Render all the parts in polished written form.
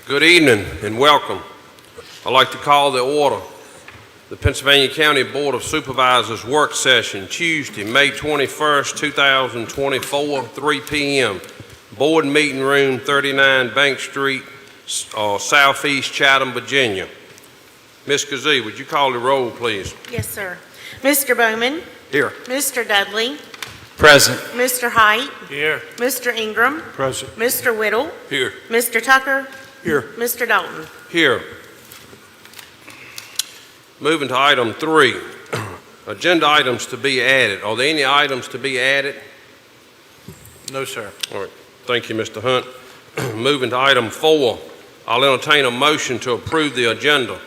Good evening and welcome. I'd like to call to order the Pittsylvania County Board of Supervisors work session Tuesday, May 21st, 2024, 3 p.m. Board meeting room 39 Bank Street, Southeast Chatham, Virginia. Ms. Kazee, would you call the roll, please? Yes, sir. Mr. Bowman? Here. Mr. Dudley? Present. Mr. Height? Here. Mr. Ingram? Present. Mr. Whittle? Here. Mr. Tucker? Here. Mr. Dalton? Here. Moving to item 3, agenda items to be added. Are there any items to be added? No, sir. All right. Thank you, Mr. Hunt. Moving to item 4, I'll entertain a motion to approve the agenda.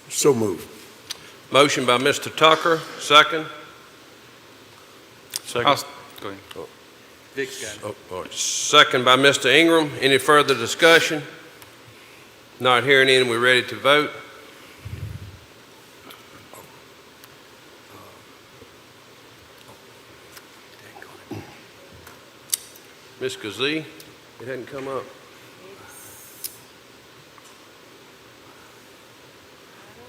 So moved. Motion by Mr. Tucker, second. Second. Go ahead. Vic's got it. All right. Second by Mr. Ingram. Any further discussion? Not hearing any, we're ready to vote. Ms. Kazee, it hadn't come up.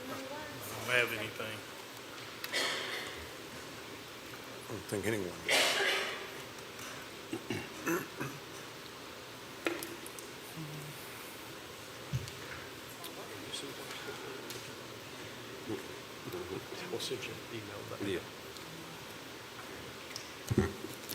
I don't have anything. I don't think anyone did. Yeah.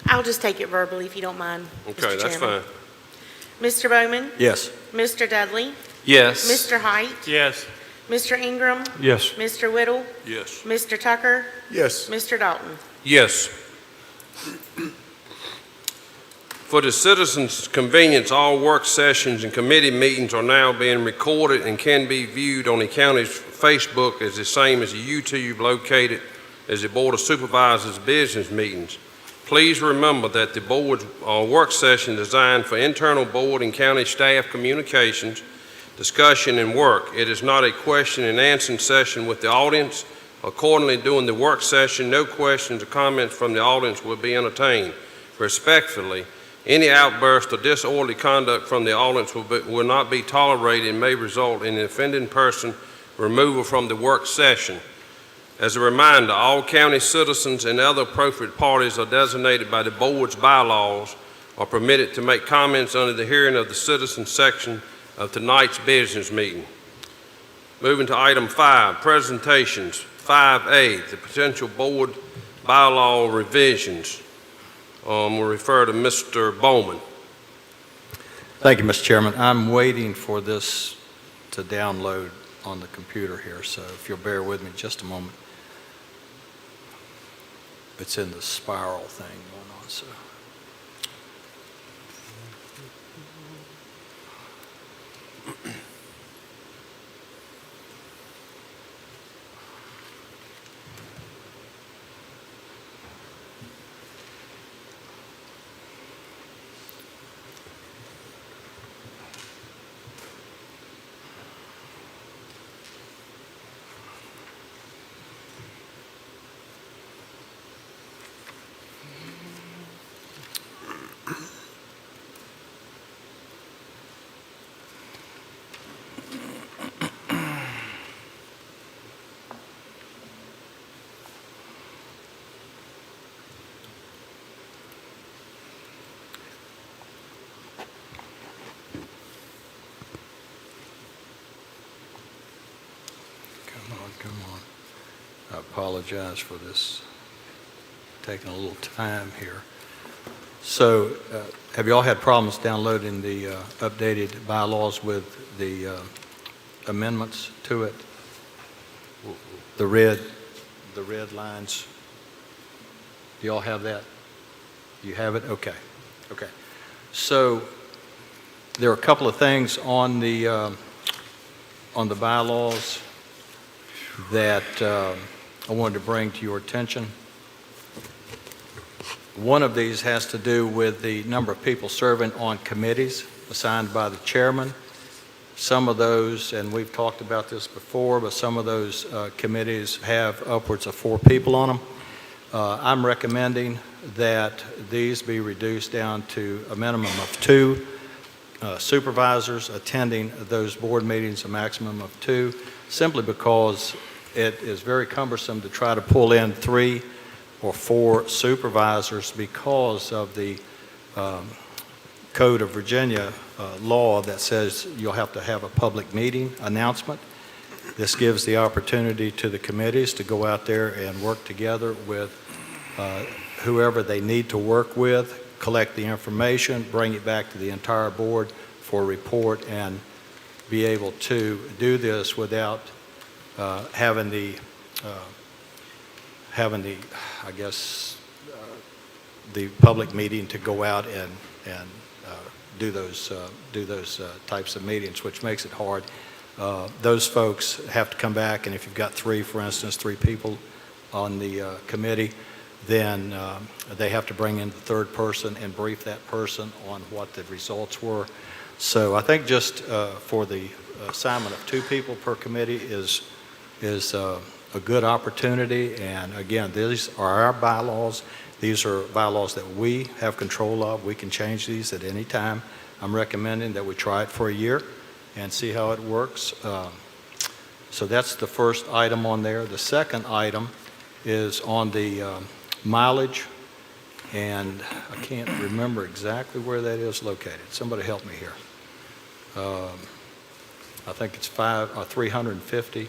I'll just take it verbally if you don't mind, Okay, Mr. that's Chairman. fine. Mr. Bowman? Yes. Mr. Dudley? Yes. Mr. Height? Yes. Mr. Ingram? Yes. Mr. Whittle? Yes. Mr. Tucker? Yes. Mr. Dalton? Yes. For the citizens' convenience, all work sessions and committee meetings are now being recorded and can be viewed on the county's Facebook as the same as the YouTube located as the Board of Supervisors business meetings. Please remember that the board's work session is designed for internal board and county staff communications, discussion, and work. It is not a question and answer session with the audience. Accordingly, during the work session, no questions or comments from the audience will be entertained. Respectfully, any outburst or disorderly conduct from the audience will not be tolerated and may result in an offending person removal from the work session. As a reminder, all county citizens and other appropriate parties are designated by the board's bylaws are permitted to make comments under the hearing of the citizens section of tonight's business meeting. Moving to item 5, presentations. 5A, the potential board bylaw revisions. We'll refer to Mr. Bowman. Thank you, Mr. Chairman. I'm waiting for this to download on the computer here, so if you'll bear with me just a moment. It's in the spiral thing going on, so. Come on. I apologize for this taking a little time here. So, have you all had problems downloading the updated bylaws with the amendments to it? The red lines. Do you all have that? You have it? Okay. Okay. So, there are a couple of things on the bylaws that I wanted to bring to your attention. One of these has to do with the number of people serving on committees assigned by the chairman. Some of those, and we've talked about this before, but some of those committees have upwards of 4 people on them. I'm recommending that these be reduced down to a minimum of 2. supervisors attending those board meetings, a maximum of 2, simply because it is very cumbersome to try to pull in 3 or 4 supervisors because of the Code of Virginia law that says you'll have to have a public meeting announcement. This gives the opportunity to the committees to go out there and work together with whoever they need to work with, collect the information, bring it back to the entire board for a report, and be able to do this without having the, I guess, the public meeting to go out and do those types of meetings, which makes it hard. Those folks have to come back, and if you've got 3, for instance, 3 people on the committee, then they have to bring in the 3rd person and brief that person on what the results were. So I think just for the assignment of 2 people per committee is a good opportunity. And again, these are our bylaws. These are bylaws that we have control of. We can change these at any time. I'm recommending that we try it for a year and see how it works. So that's the first item on there. The second item is on the mileage, and I can't remember exactly where that is located. Somebody help me here. I think it's 350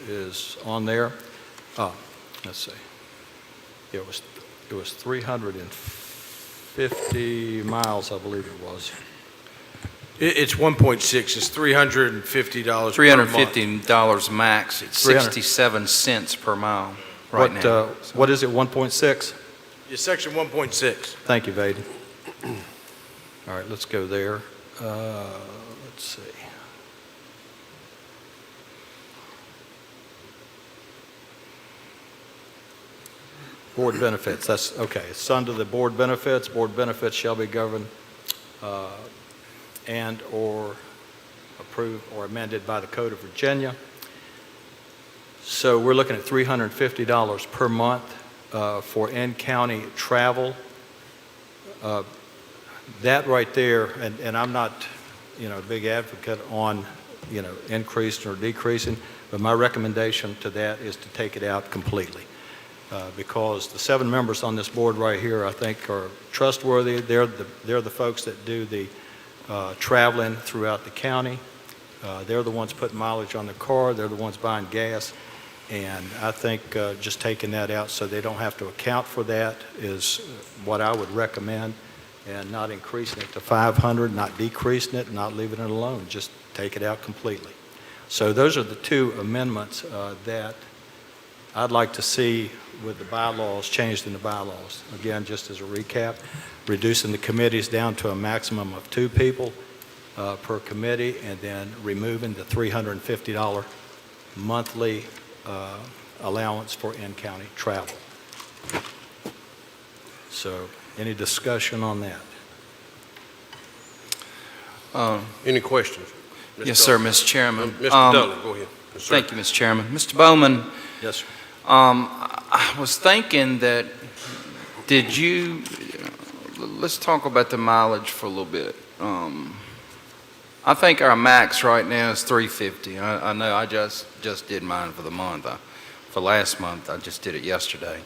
is on there. Let's see. It was 350 miles, I believe it was. It's 1.6, it's $350 per month. $350 max. It's 67 cents per mile right now. What is it, 1.6? Yeah, section 1.6. Thank you, Vaden. All right, let's go there. Let's see. Board benefits, that's, okay. It's under the board benefits. Board benefits shall be governed and or approved or amended by the Code of Virginia. So we're looking at $350 per month for in-county travel. That right there, and I'm not, a big advocate on, increasing or decreasing, but my recommendation to that is to take it out completely. Because the 7 members on this board right here, I think, are trustworthy. They're the folks that do the traveling throughout the county. They're the ones putting mileage on the car. They're the ones buying gas. And I think just taking that out so they don't have to account for that is what I would recommend, and not increasing it to 500, not decreasing it, not leaving it alone. Just take it out completely. So those are the 2 amendments that I'd like to see with the bylaws, changed in the bylaws. Again, just as a recap, reducing the committees down to a maximum of 2 people per committee, and then removing the $350 monthly allowance for in-county travel. So, any discussion on that? Any questions? Yes, sir, Mr. Chairman. Mr. Dudley, go ahead. Yes, sir. Thank you, Mr. Chairman. Mr. Bowman, Yes, sir. I was thinking that, let's talk about the mileage for a little bit. I think our max right now is $350. I know I just did mine for the month. For last month, I just did it yesterday.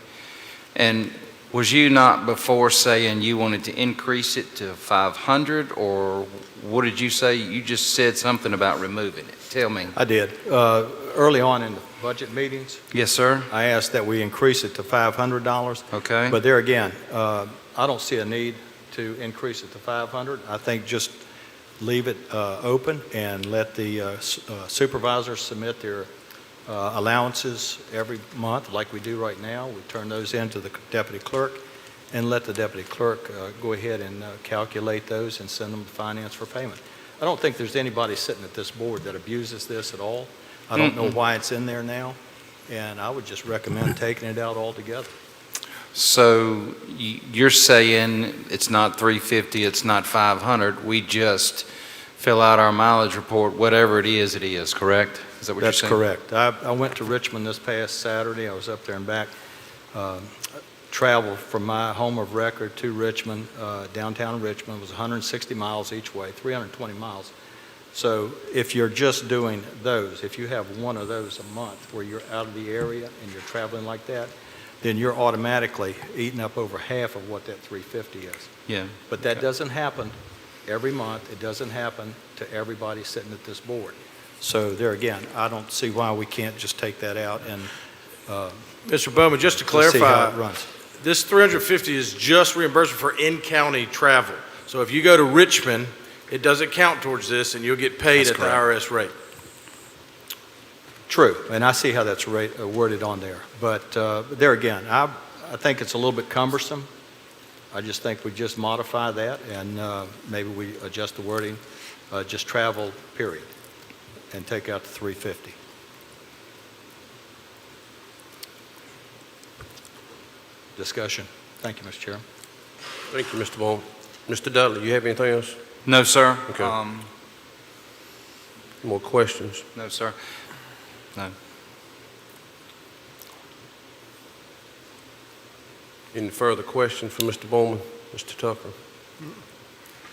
And was you not before saying you wanted to increase it to $500, or what did you say? You just said something about removing it. Tell me. I did. Early on in the budget meetings, Yes, sir. I asked that we increase it to $500. Okay. But there again, I don't see a need to increase it to $500. I think just leave it open and let the supervisors submit their allowances every month like we do right now. We turn those in to the deputy clerk and let the deputy clerk go ahead and calculate those and send them to finance for payment. I don't think there's anybody sitting at this board that abuses this at all. I don't know why it's in there now, and I would just recommend taking it out altogether. So you're saying it's not $350, it's not $500. We just fill out our mileage report, whatever it is, correct? Is that what That's you're saying? correct. I went to Richmond this past Saturday. I was up there and back. travel from my home of record to Richmond, downtown Richmond, was 160 miles each way, 320 miles. So if you're just doing those, if you have one of those a month where you're out of the area and you're traveling like that, then you're automatically eating up over half of what that 350 is. Yeah. But that doesn't happen every month. It doesn't happen to everybody sitting at this board. So there again, I don't see why we can't just take that out and Mr. Bowman, just to let's see how clarify, it runs. this 350 is just reimbursement for in-county travel. So if you go to Richmond, it doesn't count towards this, and you'll get paid That's at the IRS rate. True, and I see how that's worded on there. But there again, I think it's a little bit cumbersome. I just think we just modify that, and maybe we adjust the wording, just travel, period, and take out the 350. Discussion. Thank you, Mr. Chairman. Thank you, Mr. Bowman. Mr. Dudley, you have anything else? No, sir. Okay. More questions? No, sir. No. Any further questions for Mr. Bowman? Mr. Tucker?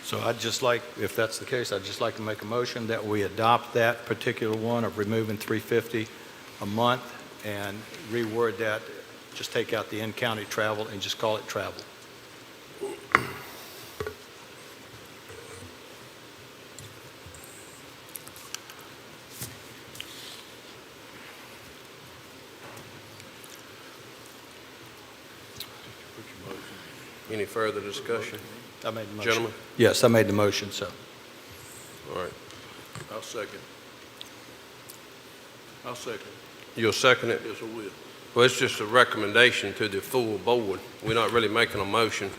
So I'd just like, if that's the case, I'd just like to make a motion that we adopt that particular one of removing 350 a month and reword that, just take out the in-county travel and just call it travel. Any further discussion? I made the motion. Gentlemen? Yes, I made the motion, so. All right. I'll second. I'll second. You'll second it? Yes, I will. Well, it's just a recommendation to the full board. We're not really making a motion.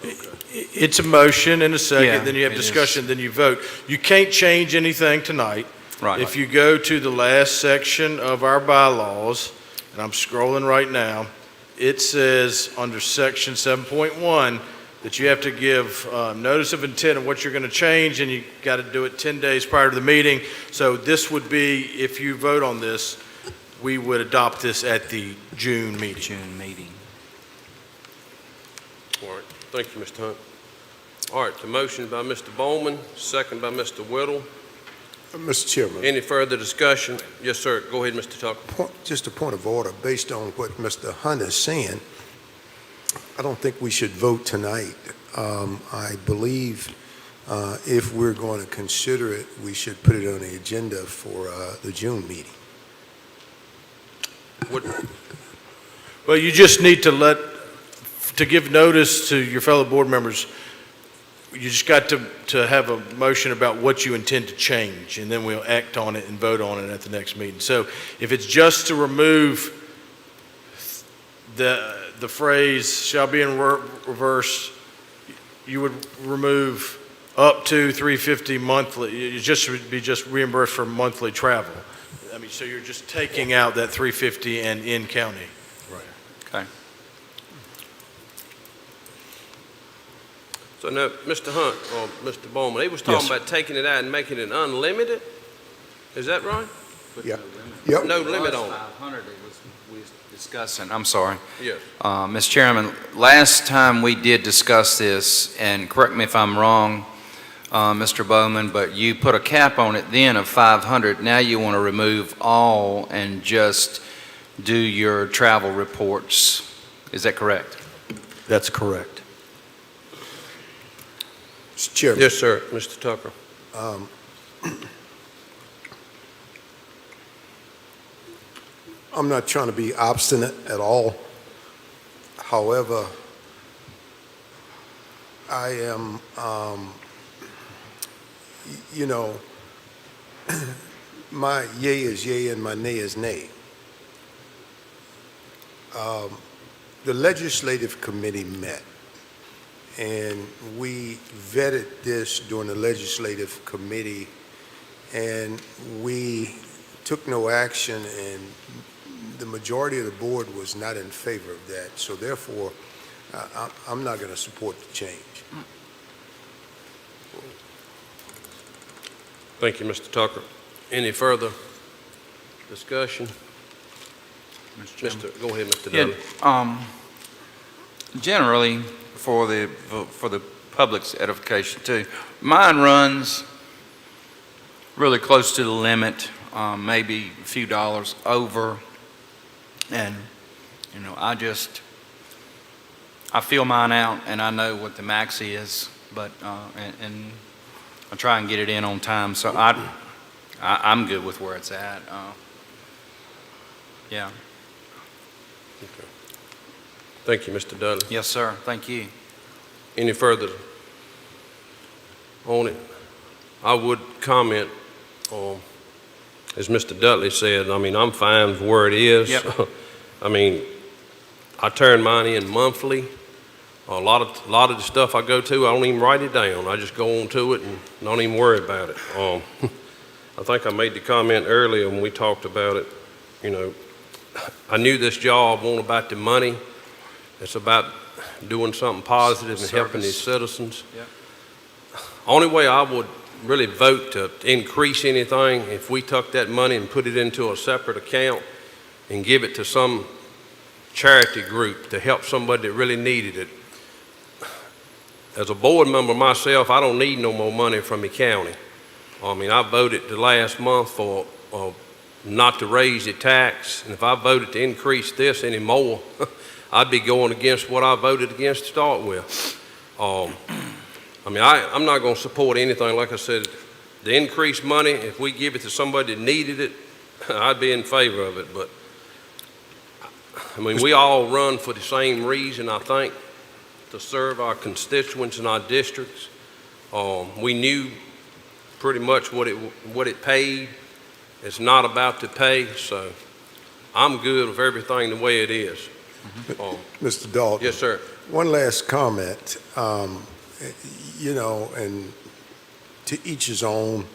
It's a motion and a Yeah, second, then you have it is. discussion, then you vote. You can't change anything tonight. Right. If you go to the last section of our bylaws, and I'm scrolling right now, it says under section 7.1 that you have to give notice of intent of what you're going to change, and you got to do it 10 days prior to the meeting. So this would be, if you vote on this, we would adopt this at the June meeting. June meeting. All right. Thank you, Mr. Hunt. All right, the motion by Mr. Bowman, second by Mr. Whittle. Mr. Chairman, Any further discussion? Yes, sir. Go ahead, Mr. Tucker. just a point of order. Based on what Mr. Hunt is saying, I don't think we should vote tonight. I believe if we're going to consider it, we should put it on the agenda for the June meeting. What, Well, you just need to give notice to your fellow board members. You just got to have a motion about what you intend to change, and then we'll act on it and vote on it at the next meeting. So if it's just to remove the phrase "shall be in reverse," you would remove up to 350 monthly. It just would be just reimbursed for monthly travel. I mean, so you're just taking out that 350 and in county. Okay. so now, Mr. Hunt or Mr. Bowman, he was talking Yes. about taking it out and making it unlimited? Is that right? Yeah. Yep. No limit on it? 500 we was discussing. I'm sorry. Yes. Mr. Chairman, last time we did discuss this, and correct me if I'm wrong, Mr. Bowman, but you put a cap on it then of 500. Now you want to remove all and just do your travel reports. Is that correct? That's correct. Mr. Chairman. Yes, sir. Mr. Tucker. I'm not trying to be obstinate at all. However, I am, my yea is yea and my nay is nay. The legislative committee met, and we vetted this during the legislative committee, and we took no action, and the majority of the board was not in favor of that. So therefore, I'm not going to support the change. Thank you, Mr. Tucker. Any further discussion? Go ahead, Mr. Dudley. Generally, for the public's edification too, mine runs really close to the limit, maybe a few dollars over. And, I feel mine out and I know what the max is, but, and I try and get it in on time. So I'm good with where it's at. Yeah. Thank you, Mr. Dudley. Yes, sir. Thank you. Any further on it? I would comment, as Mr. Dudley said, I mean, I'm fine with where it is. Yep. I mean, I turn mine in monthly. A lot of the stuff I go to, I don't even write it down. I just go on to it and don't even worry about it. I think I made the comment earlier when we talked about it. I knew this job wasn't about the money. It's about doing something positive and helping these citizens. Yep. Only way I would really vote to increase anything, if we took that money and put it into a separate account and give it to some charity group to help somebody that really needed it. As a board member myself, I don't need no more money from the county. I mean, I voted the last month for not to raise the tax, and if I voted to increase this anymore, I'd be going against what I voted against to start with. I mean, I'm not going to support anything. Like I said, the increased money, if we give it to somebody that needed it, I'd be in favor of it. But, I mean, we all run for the same reason, I think, to serve our constituents in our districts. We knew pretty much what it paid. It's not about the pay, so I'm good with everything the way it is. Mr. Dalton. Yes, sir. One last comment, and to each his own,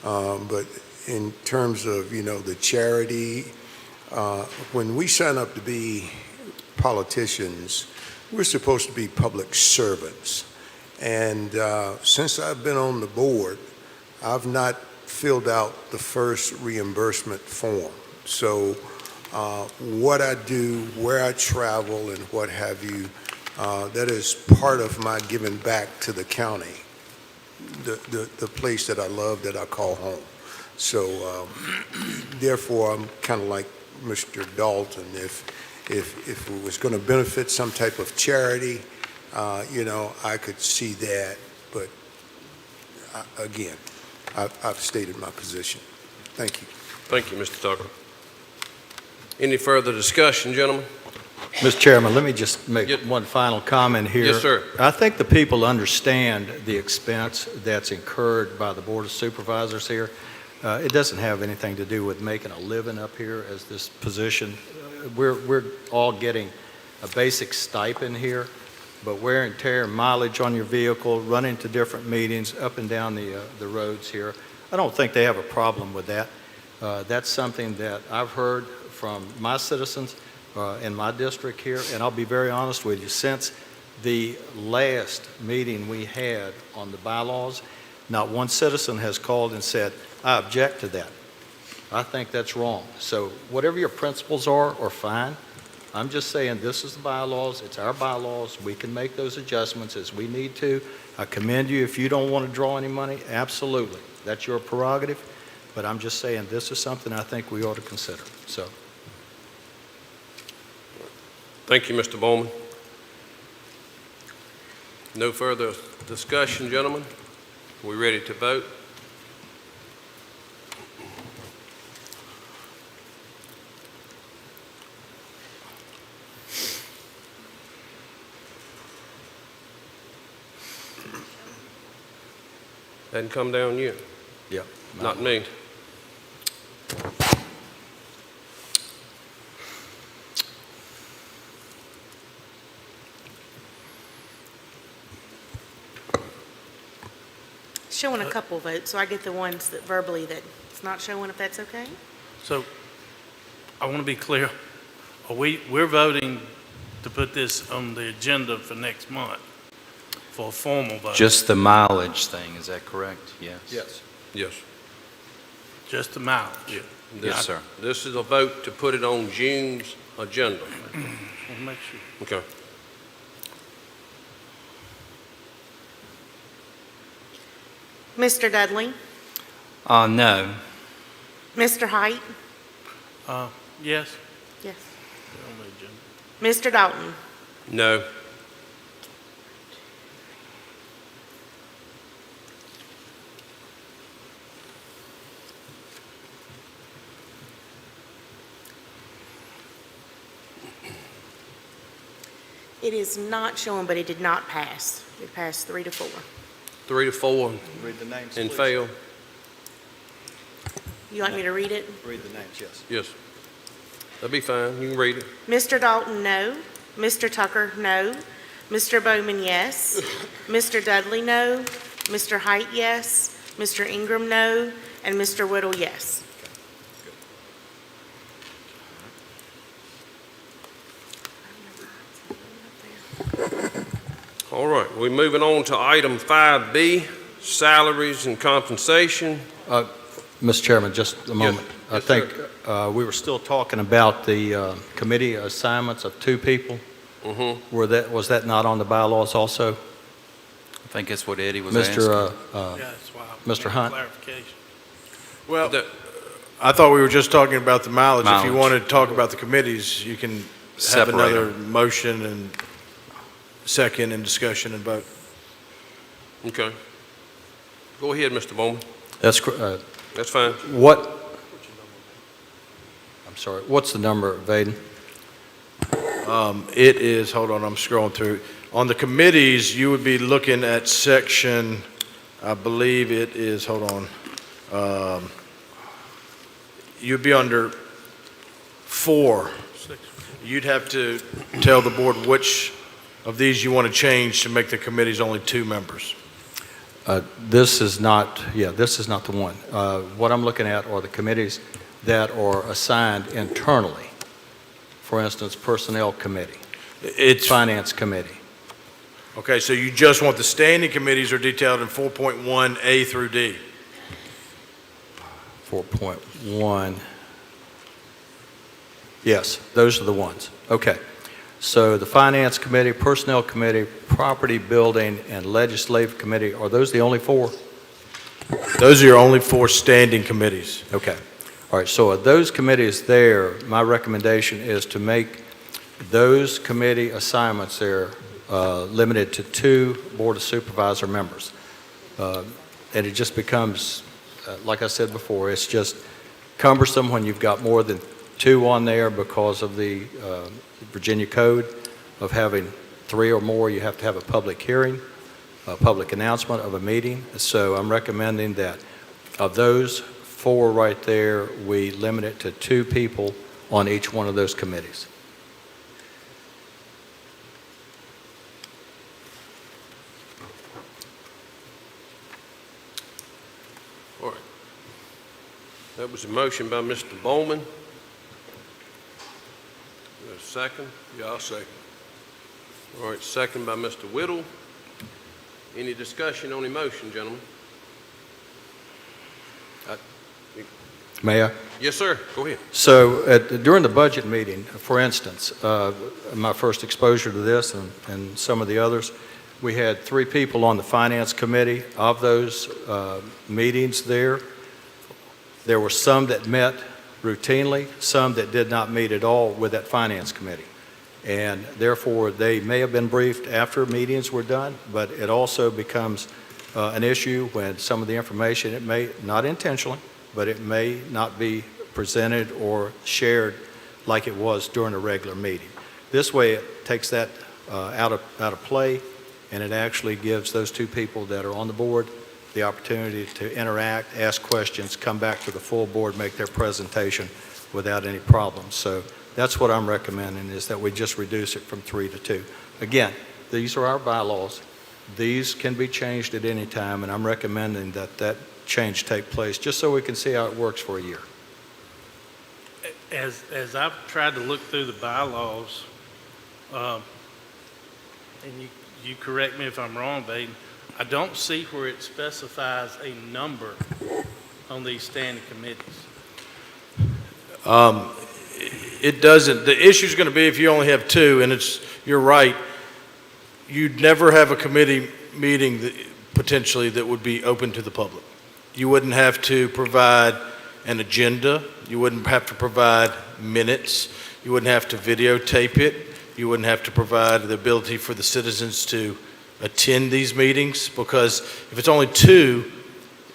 but in terms of, the charity, when we sign up to be politicians, we're supposed to be public servants. And since I've been on the board, I've not filled out the first reimbursement form. So what I do, where I travel, and what have you, that is part of my giving back to the county, the place that I love, that I call home. So therefore, I'm kind of like Mr. Dalton. If it was going to benefit some type of charity, I could see that. But again, I've stated my position. Thank you. Thank you, Mr. Tucker. Any further discussion, gentlemen? Mr. Chairman, let me just make Yes. one final comment here. Yes, sir. I think the people understand the expense that's incurred by the Board of Supervisors here. It doesn't have anything to do with making a living up here as this position. We're all getting a basic stipend here, but wear and tear, mileage on your vehicle, running to different meetings up and down the roads here, I don't think they have a problem with that. That's something that I've heard from my citizens in my district here, and I'll be very honest with you, since the last meeting we had on the bylaws, not one citizen has called and said, I object to that. I think that's wrong. So whatever your principles are fine. I'm just saying this is the bylaws, it's our bylaws, we can make those adjustments as we need to. I commend you if you don't want to draw any money, absolutely. That's your prerogative, but I'm just saying this is something I think we ought to consider. So. Thank you, Mr. Bowman. No further discussion, gentlemen? We ready to vote? Hadn't come down yet. Yeah. Not me. Showing a couple votes, so I get the ones that verbally that it's not showing, if that's okay? So I want to be clear. We're voting to put this on the agenda for next month for a formal vote. Just the mileage thing, is that correct? Yes. Yes. Yes. Just the mileage. Yeah. Yes, sir. This is a vote to put it on June's agenda. We'll make sure. Okay. Mr. Dudley, No. Mr. Height, Yes. yes, On the agenda. Mr. Dalton, No. it is not showing, but it did not pass. It passed 3 to 4. 3 to 4 Read the names, and please. fail. You like me to read it? Read the names, yes. Yes. That'd be fine. You can read it. Mr. Dalton, no. Mr. Tucker, no. Mr. Bowman, yes. Mr. Dudley, no. Mr. Height, yes. Mr. Ingram, no. And Mr. Whittle, yes. All right, we're moving on to item 5B, salaries and compensation. Mr. Chairman, just a moment. I Yes, think we were still talking about the committee assignments of 2 people. Was that not on the bylaws also? I think that's what Eddie was asking. Mr. Yeah, that's why. I Mr. need Hunt? Clarification. Well, The- I thought we were just talking about the mileage. If you Mileage. want to talk about the committees, you can have Separate another them. motion and second and discussion and vote. Okay. Go ahead, Mr. Bowman. That's That's fine. I'm sorry, what's the number, Vaden? It is, hold on, I'm scrolling through. On the committees, you would be looking at section, I believe it is, hold on. You'd be under 4. You'd have to tell the board which of these you want to change to make the committees only 2 members. This is not the one. What I'm looking at are the committees that are assigned internally. For instance, Personnel Committee, It's, Finance Committee. okay, so you just want the standing committees are detailed in 4.1A through D. 4.1. Yes, those are the ones. Okay. So the Finance Committee, Personnel Committee, Property Building, and Legislative Committee, are those the only 4? Those are your only 4 standing committees. Okay. All right, so of those committees there, my recommendation is to make those committee assignments there limited to 2 Board of Supervisor members. And it just becomes, like I said before, it's just cumbersome when you've got more than 2 on there because of the Virginia Code of having 3 or more. You have to have a public hearing, a public announcement of a meeting. So I'm recommending that of those 4 right there, we limit it to 2 people on each one of those committees. All right. That was a motion by Mr. Bowman. A second? Yeah, I'll second. All right, second by Mr. Whittle. Any discussion on the motion, gentlemen? May I? Yes, sir. Go ahead. So during the budget meeting, for instance, my first exposure to this and some of the others, we had 3 people on the Finance Committee. Of those meetings there were some that met routinely, some that did not meet at all with that Finance Committee. And therefore, they may have been briefed after meetings were done, but it also becomes an issue when some of the information, it may, not intentionally, but it may not be presented or shared like it was during a regular meeting. This way, it takes that out of play, and it actually gives those 2 people that are on the board the opportunity to interact, ask questions, come back to the full board, make their presentation without any problems. So that's what I'm recommending, is that we just reduce it from 3 to 2. Again, these are our bylaws. These can be changed at any time, and I'm recommending that that change take place just so we can see how it works for a year. As I've tried to look through the bylaws, and you correct me if I'm wrong, Baden, I don't see where it specifies a number on these standing committees. It doesn't, the issue's going to be if you only have 2, and you're right, you'd never have a committee meeting potentially that would be open to the public. You wouldn't have to provide an agenda. You wouldn't have to provide minutes. You wouldn't have to videotape it. You wouldn't have to provide the ability for the citizens to attend these meetings, because if it's only two,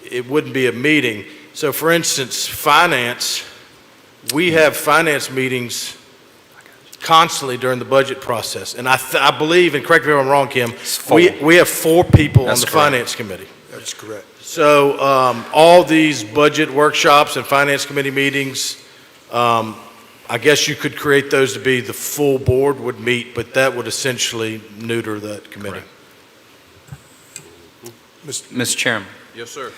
it wouldn't be a meeting. So for instance, finance, we have finance meetings constantly during the budget process. And I believe, and correct me if I'm wrong, Kim, we have 4 people on the finance committee. That's correct. So all these budget workshops and finance committee meetings, I guess you could create those to be the full board would meet, but that would essentially neuter that committee. Mr. Chairman. Yes, sir.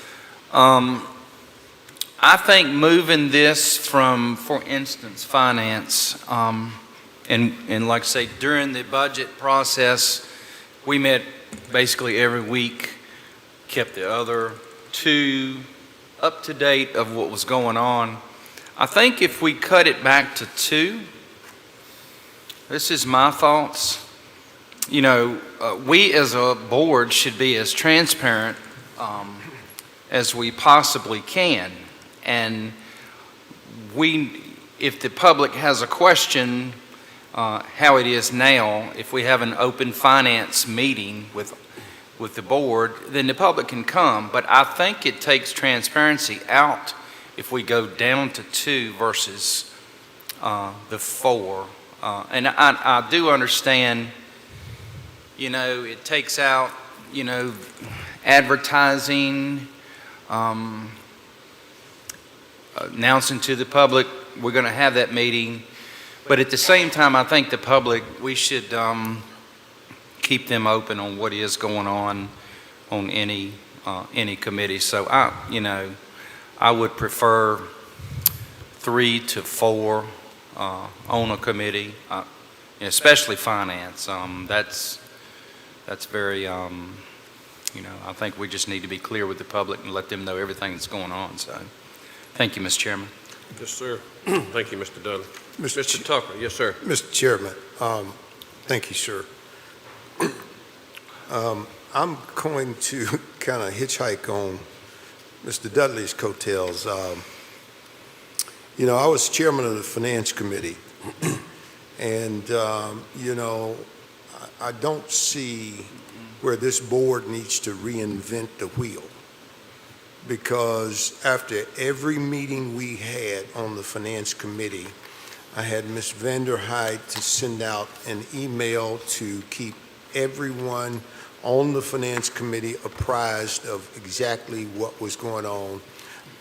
I think moving this from, for instance, finance, and like I say, during the budget process, we met basically every week, kept the other 2 up to date of what was going on. I think if we cut it back to 2, this is my thoughts. You know, we as a board should be as transparent as we possibly can. And if the public has a question, how it is now, if we have an open finance meeting with the board, then the public can come. But I think it takes transparency out if we go down to 2 versus the 4. And I do understand, you know, it takes out, you know, advertising, announcing to the public we're going to have that meeting. But at the same time, I think the public, we should keep them open on what is going on any committee. So I would prefer 3 to 4 on a committee, especially finance. That's very, I think we just need to be clear with the public and let them know everything that's going on. So, thank you, Mr. Chairman. Yes, sir. Thank you, Mr. Dudley. Mr. Tucker, yes, sir. Mr. Chairman, thank you, sir. I'm going to kind of hitchhike on Mr. Dudley's coattails. I was chairman of the Finance Committee, and, I don't see where this board needs to reinvent the wheel, because after every meeting we had on the Finance Committee, I had Ms. Vanderhyde to send out an email to keep everyone on the Finance Committee apprised of exactly what was going on,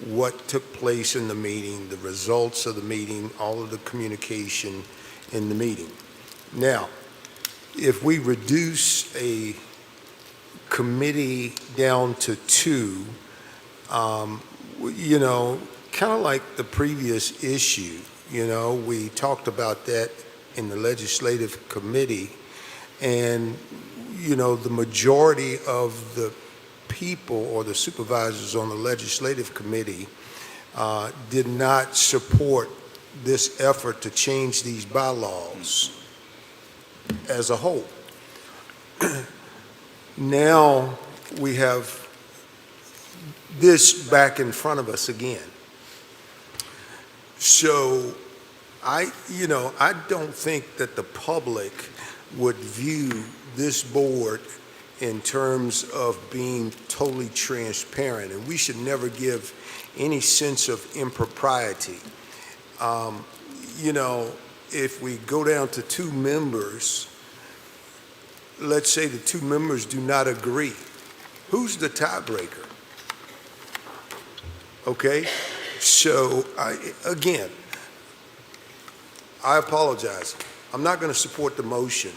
what took place in the meeting, the results of the meeting, all of the communication in the meeting. Now, if we reduce a committee down to 2, kind of like the previous issue, we talked about that in the legislative committee, and, the majority of the people or the supervisors on the legislative committee did not support this effort to change these bylaws as a whole. Now we have this back in front of us again. So I don't think that the public would view this board in terms of being totally transparent, and we should never give any sense of impropriety. If we go down to 2 members, let's say the 2 members do not agree, who's the tiebreaker? Okay, so again, I apologize. I'm not going to support the motion,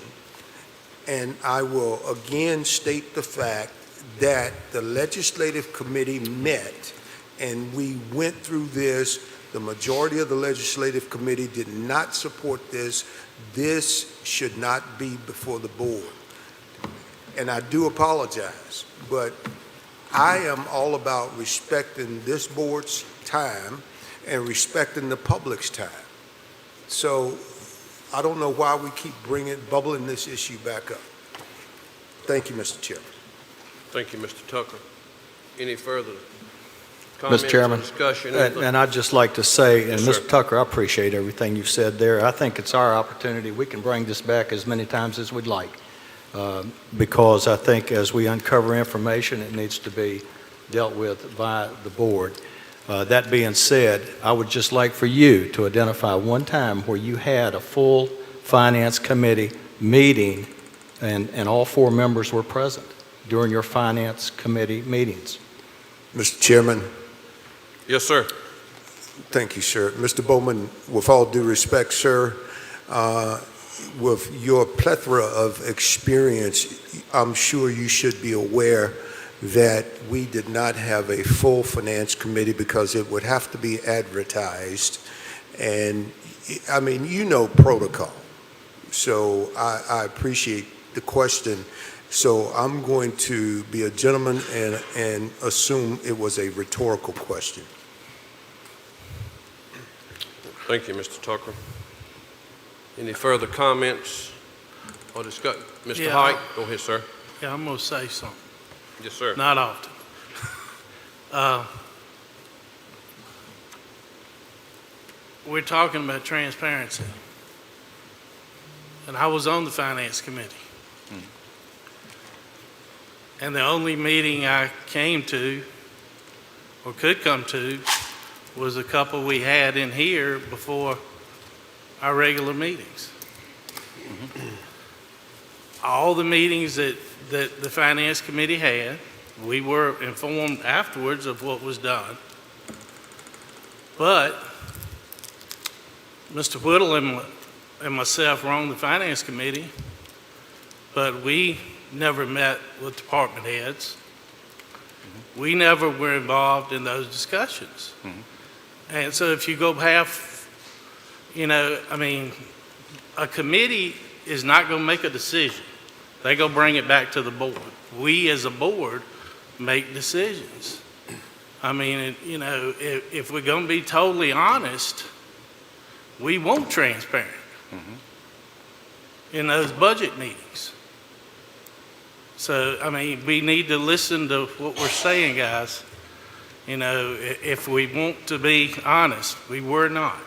and I will again state the fact that the legislative committee met and we went through this. The majority of the legislative committee did not support this. This should not be before the board. And I do apologize, but I am all about respecting this board's time and respecting the public's time. So I don't know why we keep bubbling this issue back up. Thank you, Mr. Chairman. Thank you, Mr. Tucker. Any further comments or Chairman, discussion? And I'd just like to say, and Yes, sir. Mr. Tucker, I appreciate everything you've said there. I think it's our opportunity. We can bring this back as many times as we'd like, because I think as we uncover information, it needs to be dealt with by the board. That being said, I would just like for you to identify one time where you had a full Finance Committee meeting and all 4 members were present during your Finance Committee meetings. Mr. Chairman, Yes, sir. thank you, sir. Mr. Bowman, with all due respect, sir, with your plethora of experience, I'm sure you should be aware that we did not have a full Finance Committee because it would have to be advertised. And, I mean, you know protocol. So I appreciate the question. So I'm going to be a gentleman and assume it was a rhetorical question. Thank you, Mr. Tucker. Any further comments or discuss? Mr. Yeah. Height, go ahead, sir. Yeah, I'm gonna say something. Yes, sir. Not often. We're talking about transparency. And I was on the Finance Committee. And the only meeting I came to, or could come to, was a couple we had in here before our regular meetings. All the meetings that the Finance Committee had, we were informed afterwards of what was done. But Mr. Whittle and myself were on the Finance Committee, but we never met with department heads. We never were involved in those discussions. And so if you go half, I mean, a committee is not going to make a decision. They're going to bring it back to the board. We as a board make decisions. I mean, if we're going to be totally honest, we want transparent in those budget meetings. So, I mean, we need to listen to what we're saying, guys. If we want to be honest, we were not.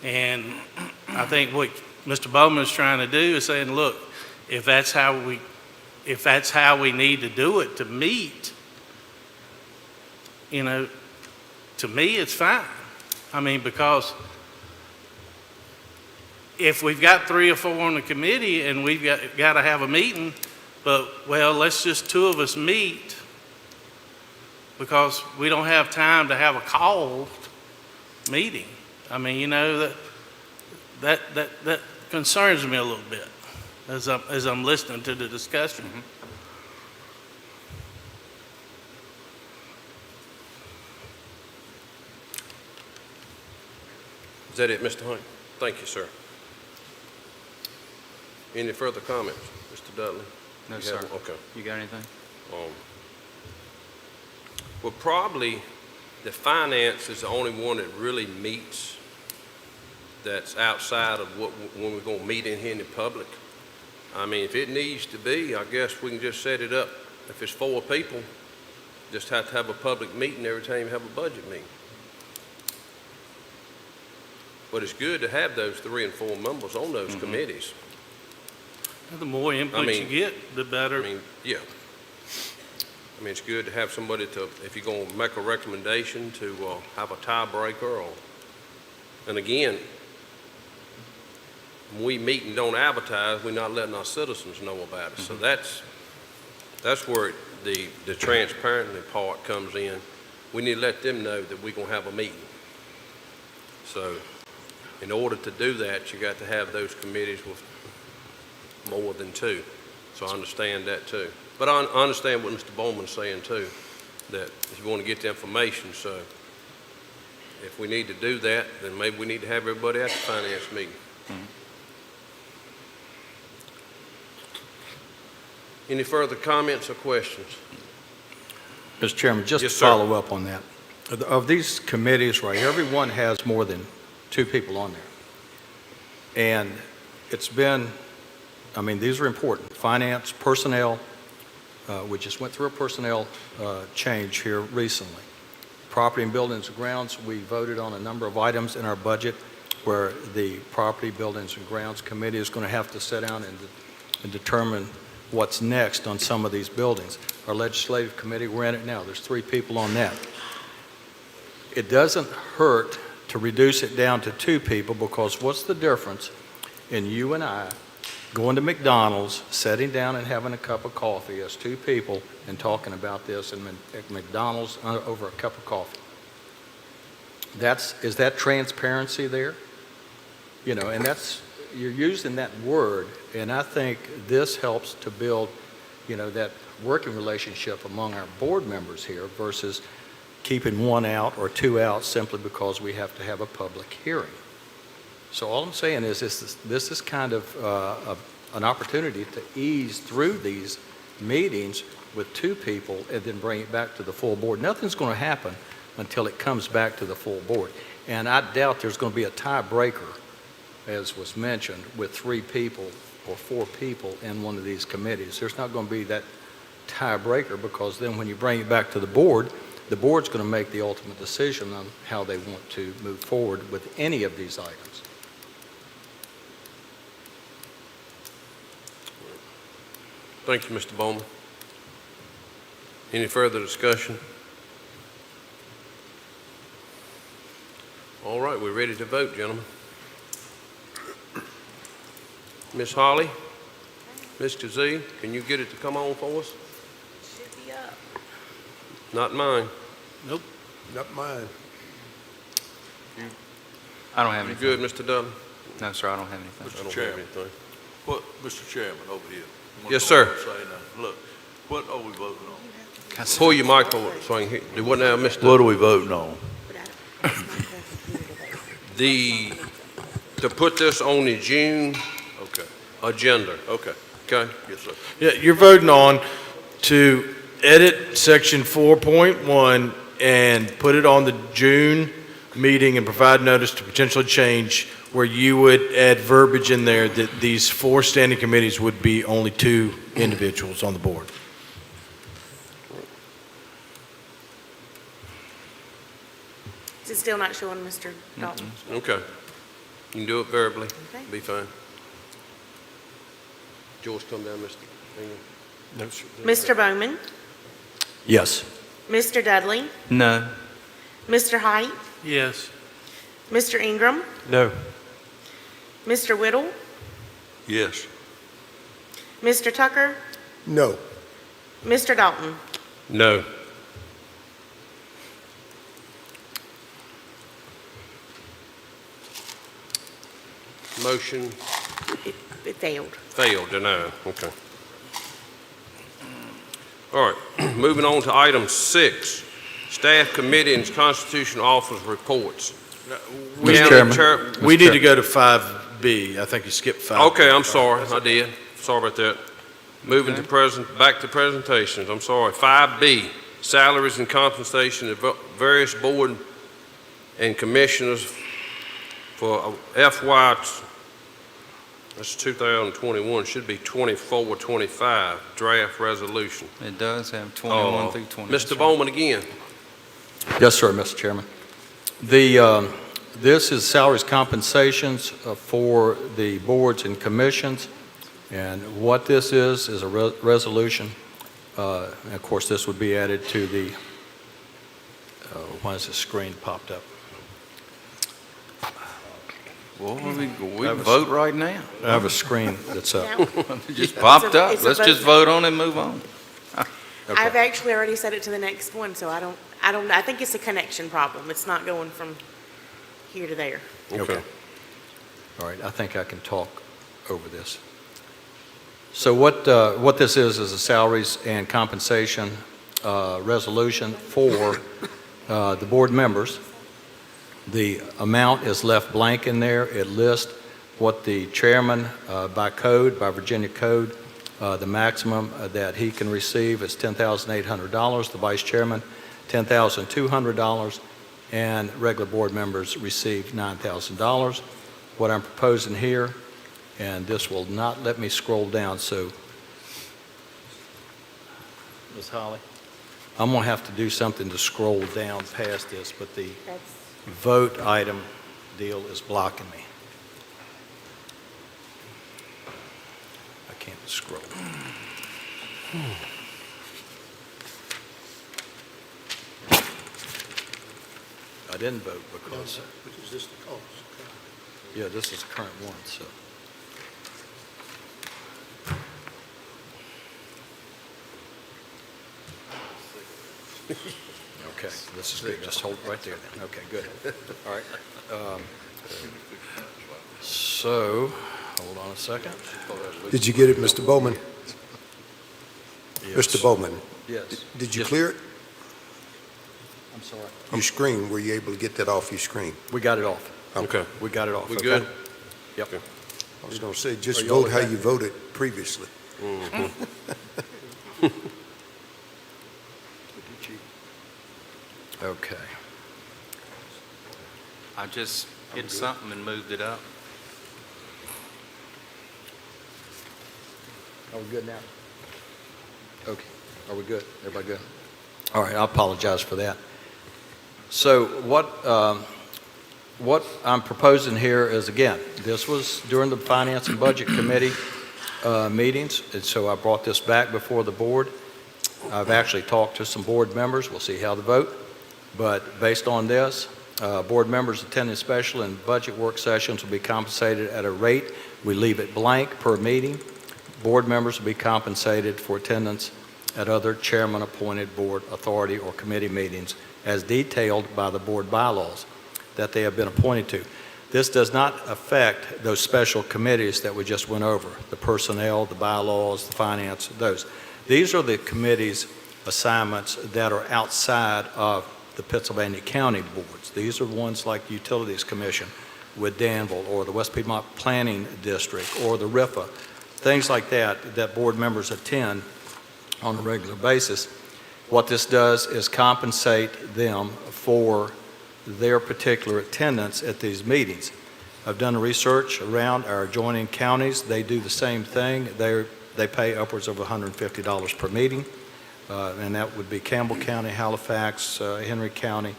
And I think what Mr. Bowman is trying to do is saying, look, if that's how we need to do it to meet, to me, it's fine. I mean, because if we've got 3 or 4 on the committee and we've got to have a meeting, but, well, let's just 2 of us meet because we don't have time to have a called meeting. I mean, that concerns me a little bit as I'm listening to the discussion. Is that it, Mr. Hunt? Thank you, sir. Any further comments, Mr. Dudley? No, You sir. have one? Okay. You got anything? Well, probably the finance is the only one that really meets that's outside of when we're going to meet in here in the public. I mean, if it needs to be, I guess we can just set it up. If it's 4 people, just have to have a public meeting every time you have a budget meeting. But it's good to have those 3 and 4 members on those committees. The more input you get, the better. I mean, yeah. I mean, it's good to have somebody if you're going to make a recommendation, to have a tiebreaker. And again, when we meet and don't advertise, we're not letting our citizens know about it. So that's where the transparency part comes in. We need to let them know that we're going to have a meeting. So in order to do that, you got to have those committees with more than 2. So I understand that too. But I understand what Mr. Bowman's saying too, that if you want to get the information, so if we need to do that, then maybe we need to have everybody at the finance meeting. Any further comments or questions? Mr. Chairman, just to Yes, sir. follow up on that. Of these committees, right, every one has more than 2 people on there. And it's been, I mean, these are important. Finance, personnel, we just went through a personnel change here recently. Property and Buildings and Grounds, we voted on a number of items in our budget where the Property, Buildings and Grounds Committee is going to have to sit down and determine what's next on some of these buildings. Our Legislative Committee, we're in it now. There's 3 people on that. It doesn't hurt to reduce it down to 2 people, because what's the difference in you and I going to McDonald's, sitting down and having a cup of coffee as 2 people and talking about this at McDonald's over a cup of coffee? Is that transparency there? You know, and you're using that word, and I think this helps to build, you know, that working relationship among our board members here versus keeping 1 out or 2 out simply because we have to have a public hearing. So all I'm saying is this is kind of an opportunity to ease through these meetings with 2 people and then bring it back to the full board. Nothing's going to happen until it comes back to the full board. And I doubt there's going to be a tiebreaker, as was mentioned, with 3 people or 4 people in one of these committees. There's not going to be that tiebreaker, because then when you bring it back to the board's going to make the ultimate decision on how they want to move forward with any of these items. Thank you, Mr. Bowman. Any further discussion? All right, we're ready to vote, gentlemen. Ms. Holly, Ms. Kazee, can you get it to come on for us? Should be up. Not mine. Not mine. I don't have You anything. good, Mr. Dudley? No, sir, I don't have anything. I don't have Chairman. anything. What, Mr. Chairman, over here. Yes, sir. Look, what are we voting on? Pull your mic over so I can hear. Do what now, Mr.? What are we voting on? To put this on the June Okay, agenda, okay. okay? Yes, sir. Yeah, you're voting on to edit section 4.1 and put it on the June meeting and provide notice to potentially change, where you would add verbiage in there that these 4 standing committees would be only 2 individuals on the board. Is it still not showing Mr. Dalton? Okay. You can do it verbally. Okay. Be fine. George, come down, Mr. Ingram. No, sir. Mr. Bowman? Yes. Mr. Dudley? No. Mr. Height? Yes. Mr. Ingram? No. Mr. Whittle? Yes. Mr. Tucker? No. Mr. Dalton? No. Motion It failed. failed, denied. Okay. All right, moving on to item 6, Staff Committee and Constitutional Office Reports. Mr. Chairman. We need to go to 5B. I think you skipped 5. Okay, I'm sorry, I did. Sorry about that. Moving to back to presentations, I'm sorry. 5B, Salaries and Compensation of various board and commissioners for FY, that's 2021, should be 24, 25, draft resolution. It does have 21 through 20. Mr. Bowman again. Yes, sir, Mr. Chairman. This is salaries compensations for the boards and commissions, and what this is a resolution. And of course, this would be added to the, why is the screen popped up? Well, we vote right now. I have a screen that's up. It just popped up. it's a Let's just vote on it and move on. Okay. I've actually already set it to the next one, so I think it's a connection problem. It's not going from here to there. Okay. All right, I think I can talk over this. So what this is a salaries and compensation resolution for the board members. The amount is left blank in there. It lists what the chairman, by code, by Virginia code, the maximum that he can receive is $10,800. The vice chairman, $10,200. And regular board members receive $9,000. What I'm proposing here, and this will not let me scroll down, so Ms. Holly, I'm going to have to do something to scroll down past this, but the vote item deal is blocking me. I can't scroll. I didn't vote because, Is this the cost? yeah, this is the current one, so. Okay, this is good. Just hold it right there then. Okay, good. All right. So, hold on a second. Did you get it, Mr. Bowman? Yes. Mr. Bowman, Yes. did you Yes. clear it? I'm sorry. Your screen, were you able to get that off your screen? We got it off. Okay. We got it off. We okay? good? Yep. Okay. I was going to say, just Are y'all vote how okay? you voted previously. Okay. I just hit something and moved it up. Are we good now? Okay. Are we good? Everybody good? All right, I apologize for that. So what I'm proposing here is, again, this was during the Finance and Budget Committee meetings, and so I brought this back before the board. I've actually talked to some board members. We'll see how they vote. But based on this, board members attending special and budget work sessions will be compensated at a rate. We leave it blank per meeting. Board members will be compensated for attendance at other chairman-appointed board, authority, or committee meetings as detailed by the board bylaws that they have been appointed to. This does not affect those special committees that we just went over, the personnel, the bylaws, the finance, those. These are the committees' assignments that are outside of the Pittsylvania County boards. These are ones like the Utilities Commission with Danville, or the West Piedmont Planning District, or the RIFA, things like that, that board members attend on a regular basis. What this does is compensate them for their particular attendance at these meetings. I've done research around our adjoining counties. They do the same thing. They pay upwards of $150 per meeting, and that would be Campbell County, Halifax, Henry County,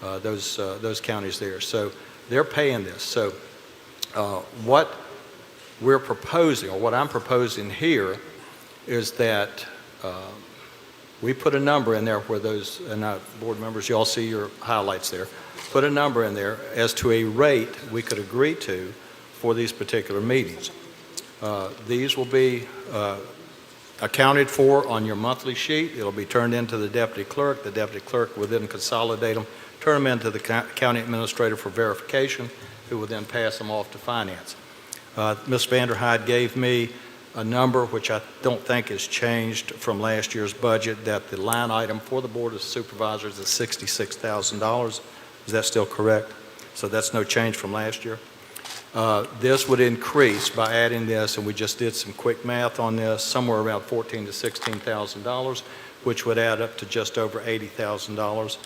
those counties there. So they're paying this. So what we're proposing, or what I'm proposing here, is that we put a number in there where those, and board members, you all see your highlights there, put a number in there as to a rate we could agree to for these particular meetings. These will be accounted for on your monthly sheet. It'll be turned into the deputy clerk. The deputy clerk will then consolidate them, turn them into the county administrator for verification, who will then pass them off to finance. Ms. Vanderhyde gave me a number which I don't think has changed from last year's budget, that the line item for the Board of Supervisors is $66,000. Is that still correct? So that's no change from last year. This would increase by adding this, and we just did some quick math on this, somewhere around $14,000 to $16,000, which would add up to just over $80,000.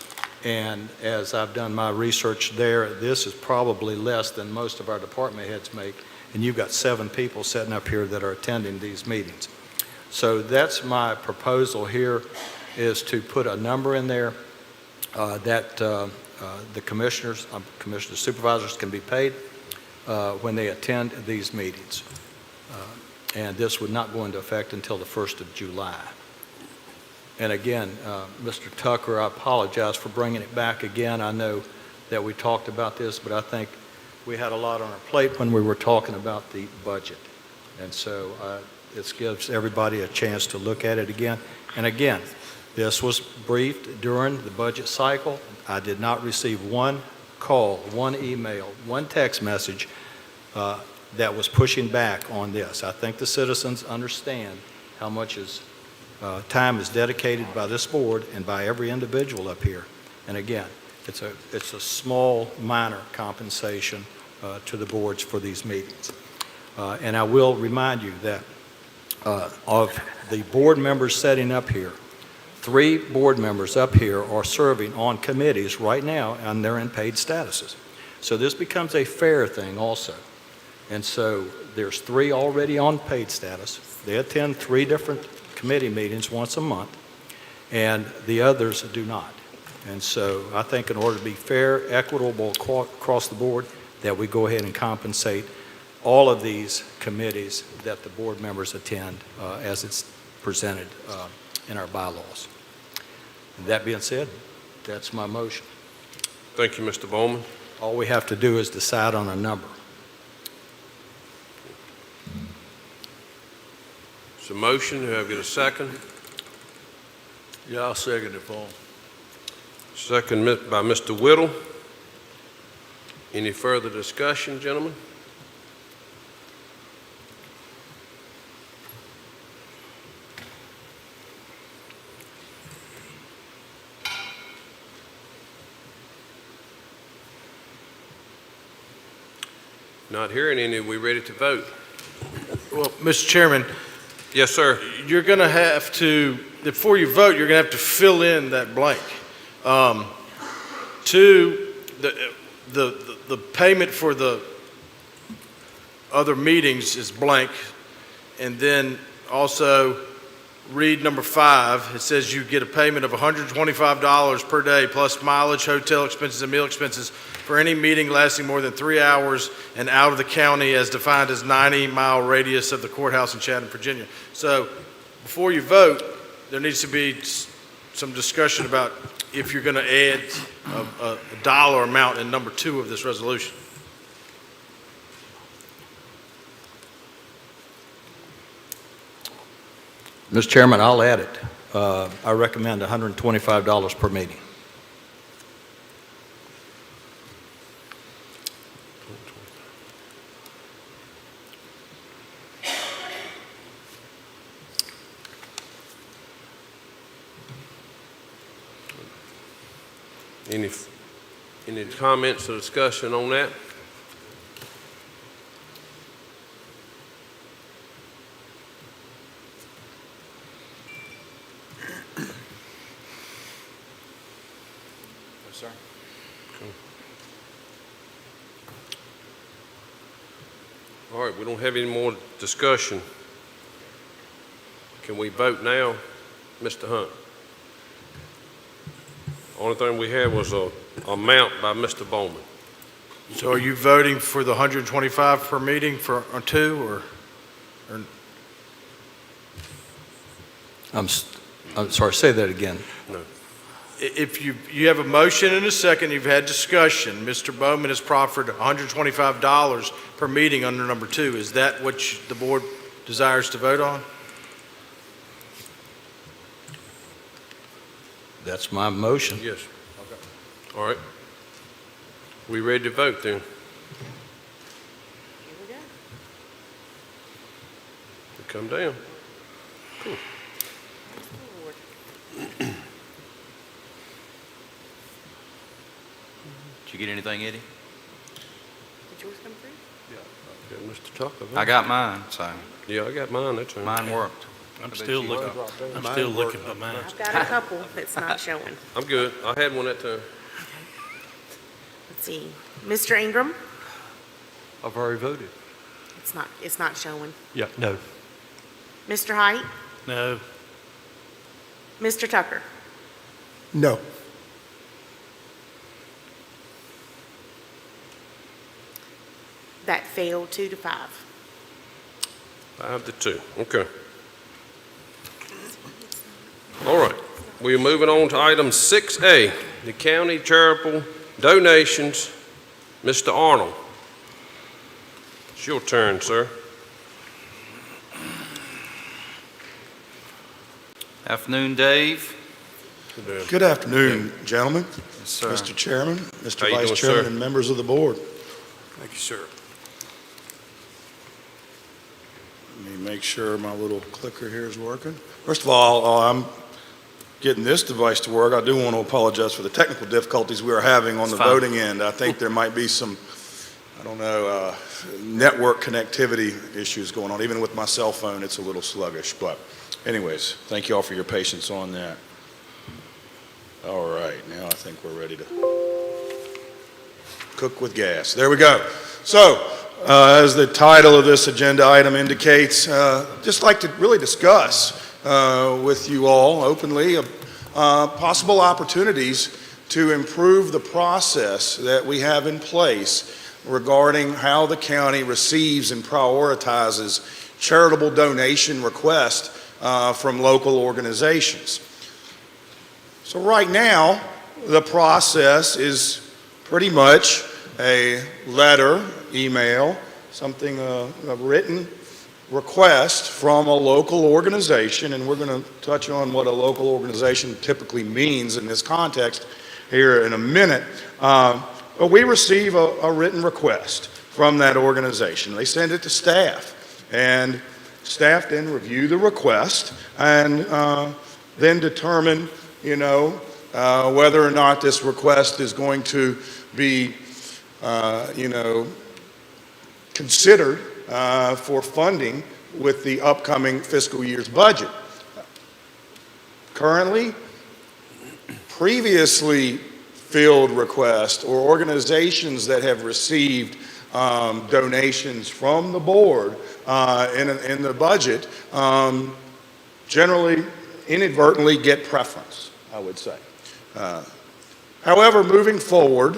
And as I've done my research there, this is probably less than most of our department heads make. And you've got 7 people sitting up here that are attending these meetings. So that's my proposal here, is to put a number in there that the commissioners, supervisors can be paid when they attend these meetings. And this would not go into effect until the 1st of July. And again, Mr. Tucker, I apologize for bringing it back again. I know that we talked about this, but I think we had a lot on our plate when we were talking about the budget. And so this gives everybody a chance to look at it again. And again, this was briefed during the budget cycle. I did not receive one call, one email, one text message that was pushing back on this. I think the citizens understand how much time is dedicated by this board and by every individual up here. And again, it's a small, minor compensation to the boards for these meetings. And I will remind you that of the board members sitting up here, 3 board members up here are serving on committees right now, and they're in paid statuses. So this becomes a fair thing also. And so there's 3 already on paid status. They attend 3 different committee meetings once a month. and the others do not. And so I think in order to be fair, equitable across the board, that we go ahead and compensate all of these committees that the board members attend as it's presented in our bylaws. That being said, that's my motion. Thank you, Mr. Bowman. All we have to do is decide on a number. It's a motion. Do I get a second? Yeah, I'll second it for him. Second by Mr. Whittle. Any further discussion, gentlemen? Not hearing any, we ready to vote? Well, Mr. Chairman, Yes, sir. you're going to have to, before you vote, you're going to have to fill in that blank. Two, the payment for the other meetings is blank. And then also read number 5. It says you get a payment of $125 per day plus mileage, hotel expenses, and meal expenses for any meeting lasting more than 3 hours and out of the county as defined as 90-mile radius of the courthouse in Chatham, Virginia. So before you vote, there needs to be some discussion about if you're going to add a dollar amount in number 2 of this resolution. Mr. Chairman, I'll add it. I recommend $125 per meeting. Any comments or discussion on that? Yes, sir. All right, we don't have any more discussion. Can we vote now, Mr. Hunt? Only thing we had was a amount by Mr. Bowman. So are you voting for the 125 per meeting for 2 or? I'm sorry, say that again. If you have a motion and a second, you've had discussion, Mr. Bowman has proffered $125 per meeting under number 2. Is that what the board desires to vote on? That's my motion. Yes. Okay. All right. We ready to vote then? Here we go. Come down. Cool. Did you get anything, Eddie? Did yours come through? Got Mr. Tucker. I got mine, so Yeah, I got mine. That's right. mine worked. I'm still looking for mine. I've got a couple that's not showing. I'm good. I had one that time. Let's see. Mr. Ingram? I've already voted. It's not showing. Yeah, no. Mr. Height? No, Mr. Tucker? No. That failed 2 to 5. 5 to 2. Okay. All right. We're moving on to item 6A, the county charitable donations. Mr. Arnold, it's your turn, sir. Afternoon, Dave. Good afternoon, gentlemen, Yes, sir. Mr. Chairman, How Mr. you Vice doing, Chairman, sir? and members of the board. Thank you, sir. Let me make sure my little clicker here is working. First of all, I'm getting this device to work. I do want to apologize for the technical difficulties we are having on It's the fine. voting end. I think there might be some, network connectivity issues going on. Even with my cell phone, it's a little sluggish. But anyways, thank you all for your patience on that. All right, now I think we're ready to cook with gas. There we go. So, as the title of this agenda item indicates, just like to really discuss with you all openly possible opportunities to improve the process that we have in place regarding how the county receives and prioritizes charitable donation requests from local organizations. So right now, the process is pretty much a letter, email, something, a written request from a local organization, and we're going to touch on what a local organization typically means in this context here in a minute. But we receive a written request from that organization. They send it to staff, and staff then review the request and then determine, whether or not this request is going to be, considered for funding with the upcoming fiscal year's budget. Currently, previously filled requests or organizations that have received donations from the board in the budget generally inadvertently get preference, I would say. However, moving forward,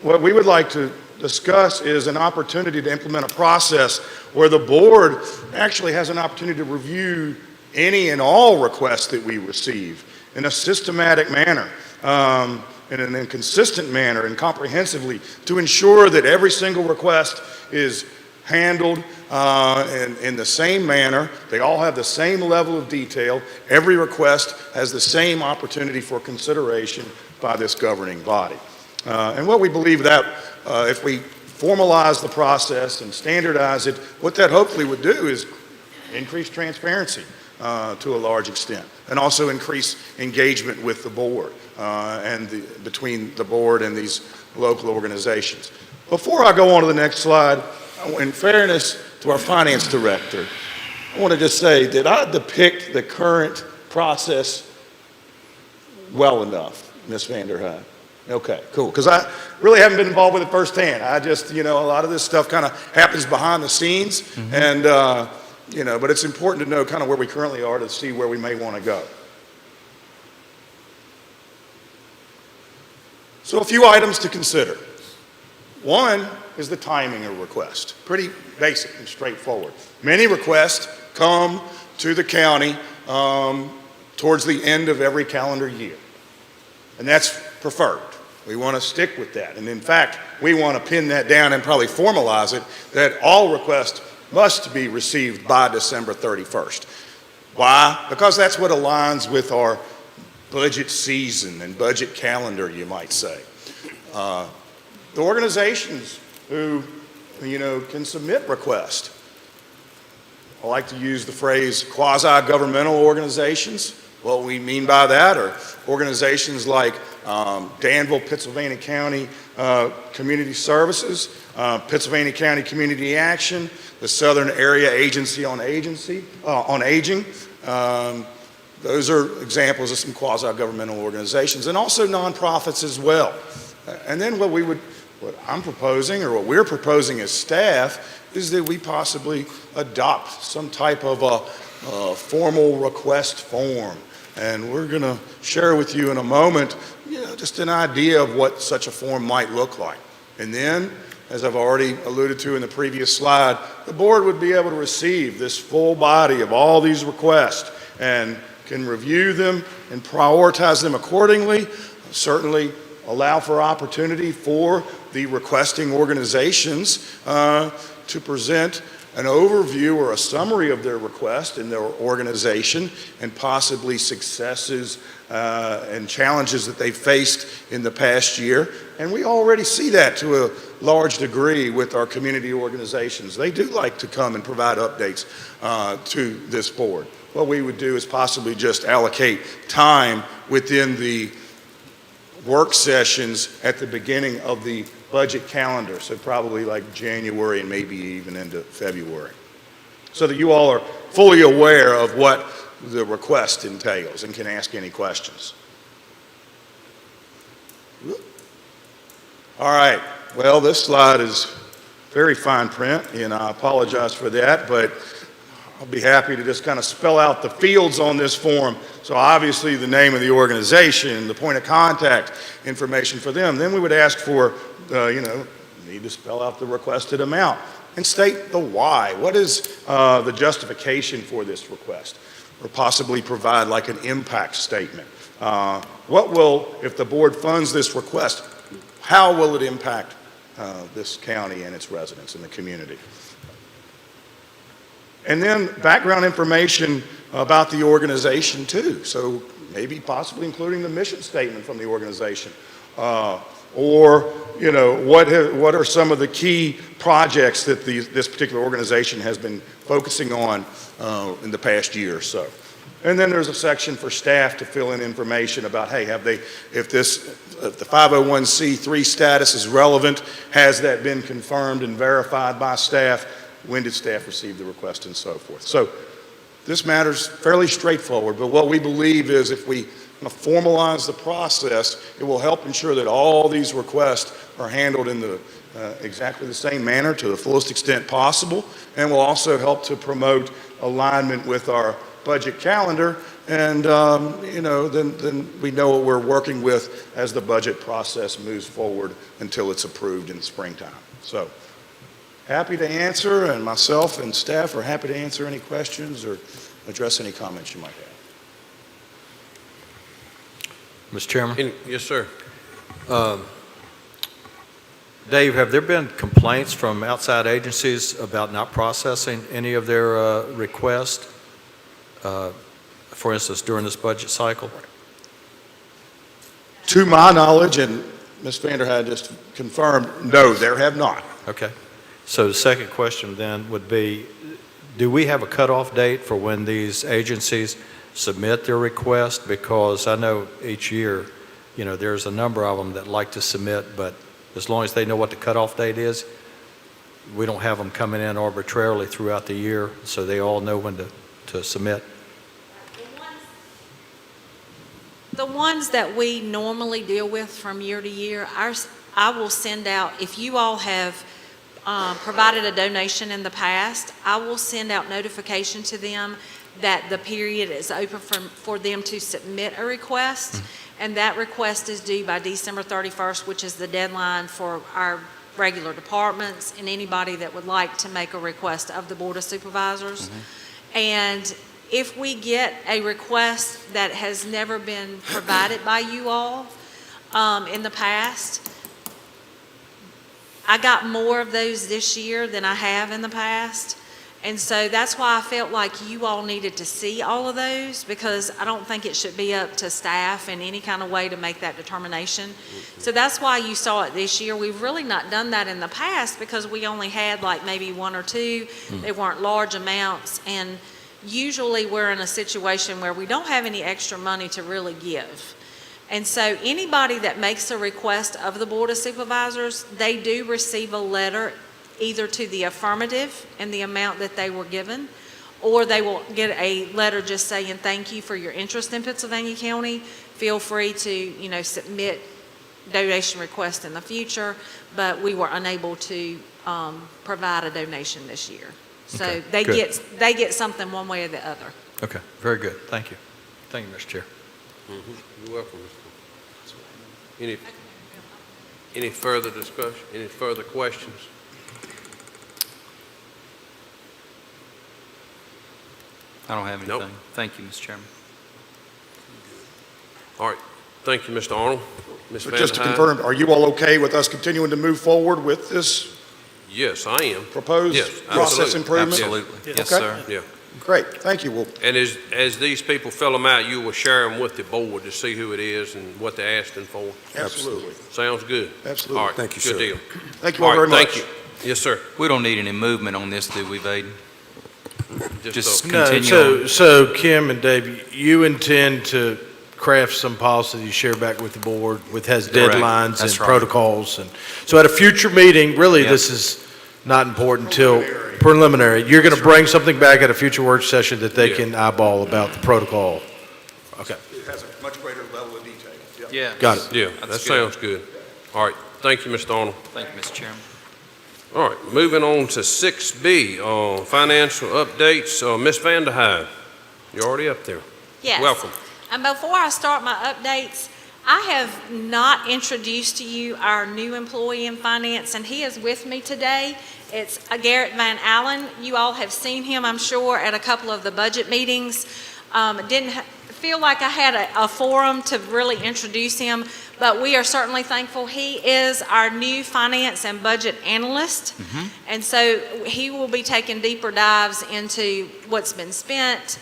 what we would like to discuss is an opportunity to implement a process where the board actually has an opportunity to review any and all requests that we receive in a systematic manner, in an inconsistent manner and comprehensively to ensure that every single request is handled in the same manner. They all have the same level of detail. Every request has the same opportunity for consideration by this governing body. And what we believe that if we formalize the process and standardize it, what that hopefully would do is increase transparency to a large extent, and also increase engagement with the board and between the board and these local organizations. Before I go on to the next slide, in fairness to our finance director, I want to just say, did I depict the current process well enough, Ms. Vanderhyde? Okay, cool, because I really haven't been involved with it firsthand. I just, a lot of this stuff kind of happens behind the scenes, and, but it's important to know kind of where we currently are to see where we may want to go. So a few items to consider. One is the timing of request. Pretty basic and straightforward. Many requests come to the county towards the end of every calendar year, and that's preferred. We want to stick with that. And in fact, we want to pin that down and probably formalize it that all requests must be received by December 31st. Why? Because that's what aligns with our budget season and budget calendar, you might say. The organizations who, can submit requests, I like to use the phrase quasi-governmental organizations. What we mean by that are organizations like Danville, Pittsylvania County Community Services, Pittsylvania County Community Action, the Southern Area Agency on Aging. Those are examples of some quasi-governmental organizations, and also nonprofits as well. And then what I'm proposing, or what we're proposing as staff, is that we possibly adopt some type of a formal request form. And we're going to share with you in a moment, just an idea of what such a form might look like. And then, as I've already alluded to in the previous slide, the board would be able to receive this full body of all these requests and can review them and prioritize them accordingly. Certainly allow for opportunity for the requesting organizations to present an overview or a summary of their request in their organization and possibly successes and challenges that they faced in the past year. And we already see that to a large degree with our community organizations. They do like to come and provide updates to this board. What we would do is possibly just allocate time within the work sessions at the beginning of the budget calendar, so probably like January and maybe even into February, so that you all are fully aware of what the request entails and can ask any questions. All right, well, this slide is very fine print, and I apologize for that, but I'll be happy to just kind of spell out the fields on this form. So obviously the name of the organization, the point of contact information for them. Then we would ask for, need to spell out the requested amount and state the why. What is the justification for this request? Or possibly provide like an impact statement. What will, if the board funds this request, how will it impact this county and its residents and the community? And then background information about the organization too. So maybe possibly including the mission statement from the organization. Or, what are some of the key projects that this particular organization has been focusing on in the past year or so. And then there's a section for staff to fill in information about, hey, if the 501c3 status is relevant, has that been confirmed and verified by staff? When did staff receive the request and so forth? So this matter's fairly straightforward, but what we believe is if we formalize the process, it will help ensure that all these requests are handled in exactly the same manner to the fullest extent possible, and will also help to promote alignment with our budget calendar, and then we know what we're working with as the budget process moves forward until it's approved in the springtime. So happy to answer, and myself and staff are happy to answer any questions or address any comments you might have. Mr. Chairman? Yes, sir. Dave, have there been complaints from outside agencies about not processing any of their requests, for instance, during this budget cycle? To my knowledge, and Ms. Vanderheide just confirmed, no, there have not. Okay. So the second question then would be, do we have a cutoff date for when these agencies submit their request? Because I know each year, there's a number of them that like to submit, but as long as they know what the cutoff date is, we don't have them coming in arbitrarily throughout the year, so they all know when to submit. The ones that we normally deal with from year to year, I will send out, if you all have provided a donation in the past, I will send out notification to them that the period is open for them to submit a request, and that request is due by December 31st, which is the deadline for our regular departments and anybody that would like to make a request of the Board of Supervisors. And if we get a request that has never been provided by you all in the past, I got more of those this year than I have in the past. And so that's why I felt like you all needed to see all of those, because I don't think it should be up to staff in any kind of way to make that determination. So that's why you saw it this year. We've really not done that in the past because we only had like maybe one or two. They weren't large amounts. And usually we're in a situation where we don't have any extra money to really give. And so anybody that makes a request of the Board of Supervisors, they do receive a letter either to the affirmative and the amount that they were given, or they will get a letter just saying thank you for your interest in Pittsylvania County. Feel free to, submit donation requests in the future, but we were unable to provide a donation this year. So Okay, they get something one way or the other. Okay, very good. Thank you. Thank you, Mr. Chair. You're welcome. Any further discussion? Any further questions? I don't have anything. Nope. Thank you, Mr. Chairman. All right. Thank you, Mr. Arnold. Ms. But just to Vanderhyde? confirm, are you all okay with us continuing to move forward with this Yes, I am. proposed Yes, process absolutely. improvement? Absolutely. Yes, Okay. sir. Yeah. Great, thank you. Well, And as these people fill them out, you will share them with the board to see who it is and what they're asking for. absolutely. Sounds good. Absolutely. All right. Thank you, Good sir. deal. Thank you all very much. Thank you. Yes, sir. We don't need any movement on this, do we, Vaden? Just No, continue on. so Kim and Dave, you intend to craft some policy you share back with the board has Correct. deadlines and That's right. protocols. And so at a future meeting, really, Yep. this is not important till preliminary. You're going to bring something back at a future work session that they Yeah. can eyeball about the protocol. Okay, It has a much greater level of detail. Yep. Yeah. got it. Yeah, that That's sounds good. All right. Thank you, Mr. Arnold. Thank you, Mr. Chairman. All right, moving on to 6B, financial updates. Ms. Vanderhyde, you're already up there. Yes. Welcome. And before I start my updates, I have not introduced to you our new employee in finance, and he is with me today. It's Garrett Van Allen. You all have seen him, I'm sure, at a couple of the budget meetings. Didn't feel like I had a forum to really introduce him, but we are certainly thankful. He is our new finance and budget analyst, and so he will be taking deeper dives into what's been spent.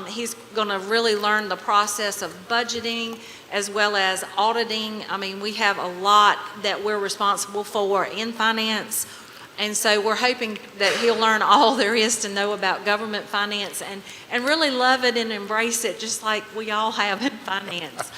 He's going to really learn the process of budgeting as well as auditing. I mean, we have a lot that we're responsible for in finance, and so we're hoping that he'll learn all there is to know about government finance and really love it and embrace it just like we all have in finance.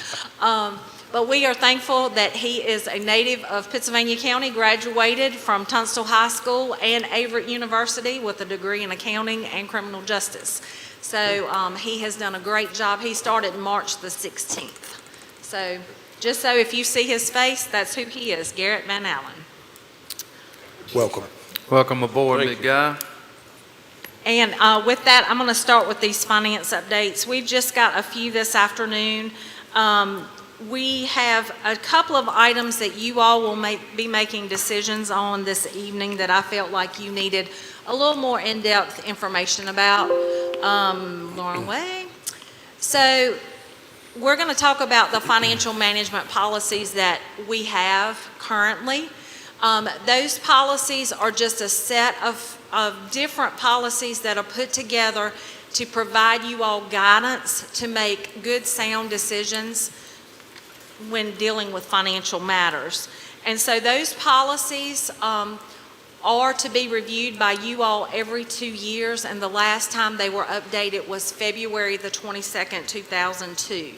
But we are thankful that he is a native of Pittsylvania County, graduated from Tunstall High School and Averett University with a degree in accounting and criminal justice. So he has done a great job. He started March the 16th. So just so if you see his face, that's who he is, Garrett Van Allen. Welcome. Welcome aboard, Thank big you. guy. And with that, I'm going to start with these finance updates. We've just got a few this afternoon. We have a couple of items that you all will be making decisions on this evening that I felt like you needed a little more in-depth information about. Wrong way. So we're going to talk about the financial management policies that we have currently. Those policies are just a set of different policies that are put together to provide you all guidance to make good, sound decisions when dealing with financial matters. And so those policies are to be reviewed by you all every 2 years, and the last time they were updated was February the 22nd, 2002.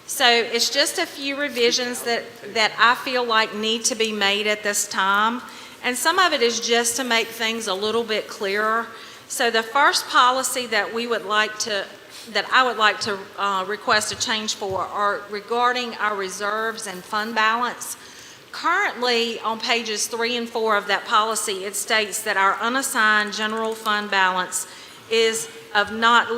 So it's just a few revisions that I feel like need to be made at this time, and some of it is just to make things a little bit clearer. So the first policy that I would like to request a change for are regarding our reserves and fund balance. Currently, on pages 3 and 4 of that policy, it states that our unassigned general fund balance is not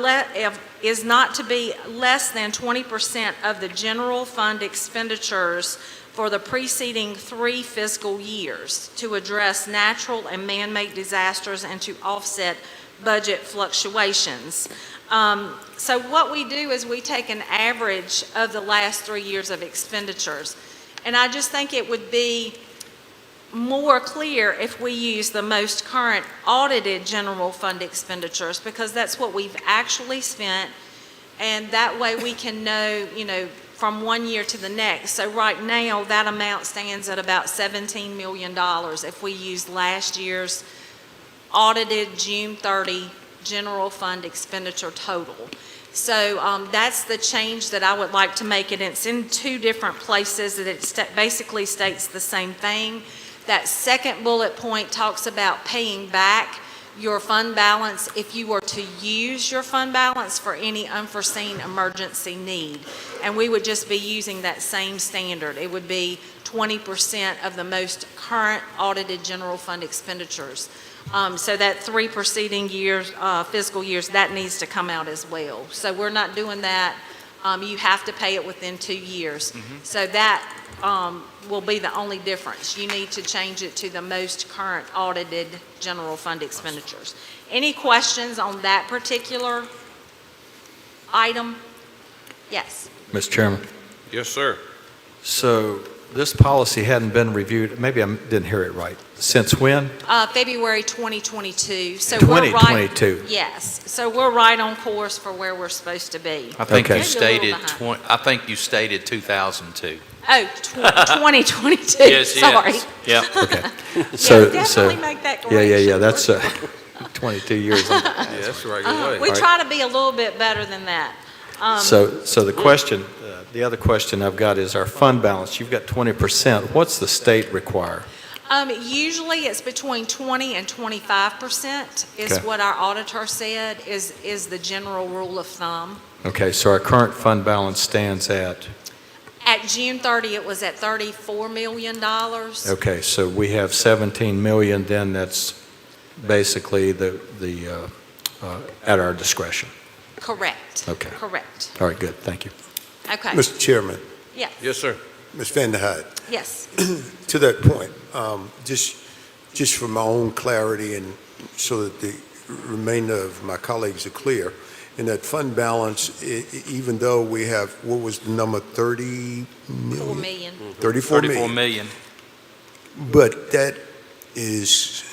to be less than 20% of the general fund expenditures for the preceding 3 fiscal years to address natural and man-made disasters and to offset budget fluctuations. So what we do is we take an average of the last 3 years of expenditures. And I just think it would be more clear if we use the most current audited general fund expenditures, because that's what we've actually spent, and that way we can know, from one year to the next. So right now, that amount stands at about $17 million if we use last year's audited June 30 general fund expenditure total. So that's the change that I would like to make, and it's in 2 different places that it basically states the same thing. That second bullet point talks about paying back your fund balance if you were to use your fund balance for any unforeseen emergency need. And we would just be using that same standard. It would be 20% of the most current audited general fund expenditures. So that 3 preceding years, fiscal years, that needs to come out as well. So we're not doing that. You have to pay it within 2 years. So that will be the only difference. You need to change it to the most current audited general fund expenditures. Any questions on that particular item? Yes. Mr. Chairman, Yes, sir. so this policy hadn't been reviewed, maybe I didn't hear it right, since when? February 2022. So 2022. Yes. So we're right on course for where we're supposed to be. I think Okay. you stated, I think you stated 2002. Oh, 2022. Yes, Sorry. yes. Yep. Okay. Yeah, definitely make that correction. Yeah, that's 22 years. Yeah, that's the regular way. We try to be a little bit better than that. So the question, the other question I've got is our fund balance. You've got 20%. What's the state require? Usually it's between 20 and 25% is Okay. what our auditor said is the general rule of thumb. Okay, so our current fund balance stands at, At June 30, it was at $34 million. Okay, so we have 17 million, then that's basically at our discretion. Correct. Okay. Correct. All right, good, thank you. Okay. Mr. Chairman, Yes. Yes, sir. Ms. Van der Hyde, Yes. to that point, just for my own clarity and so that the remainder of my colleagues are clear, in that fund balance, even though we have, what was the number, 30 4 million? million. 34 34 million. million. But that is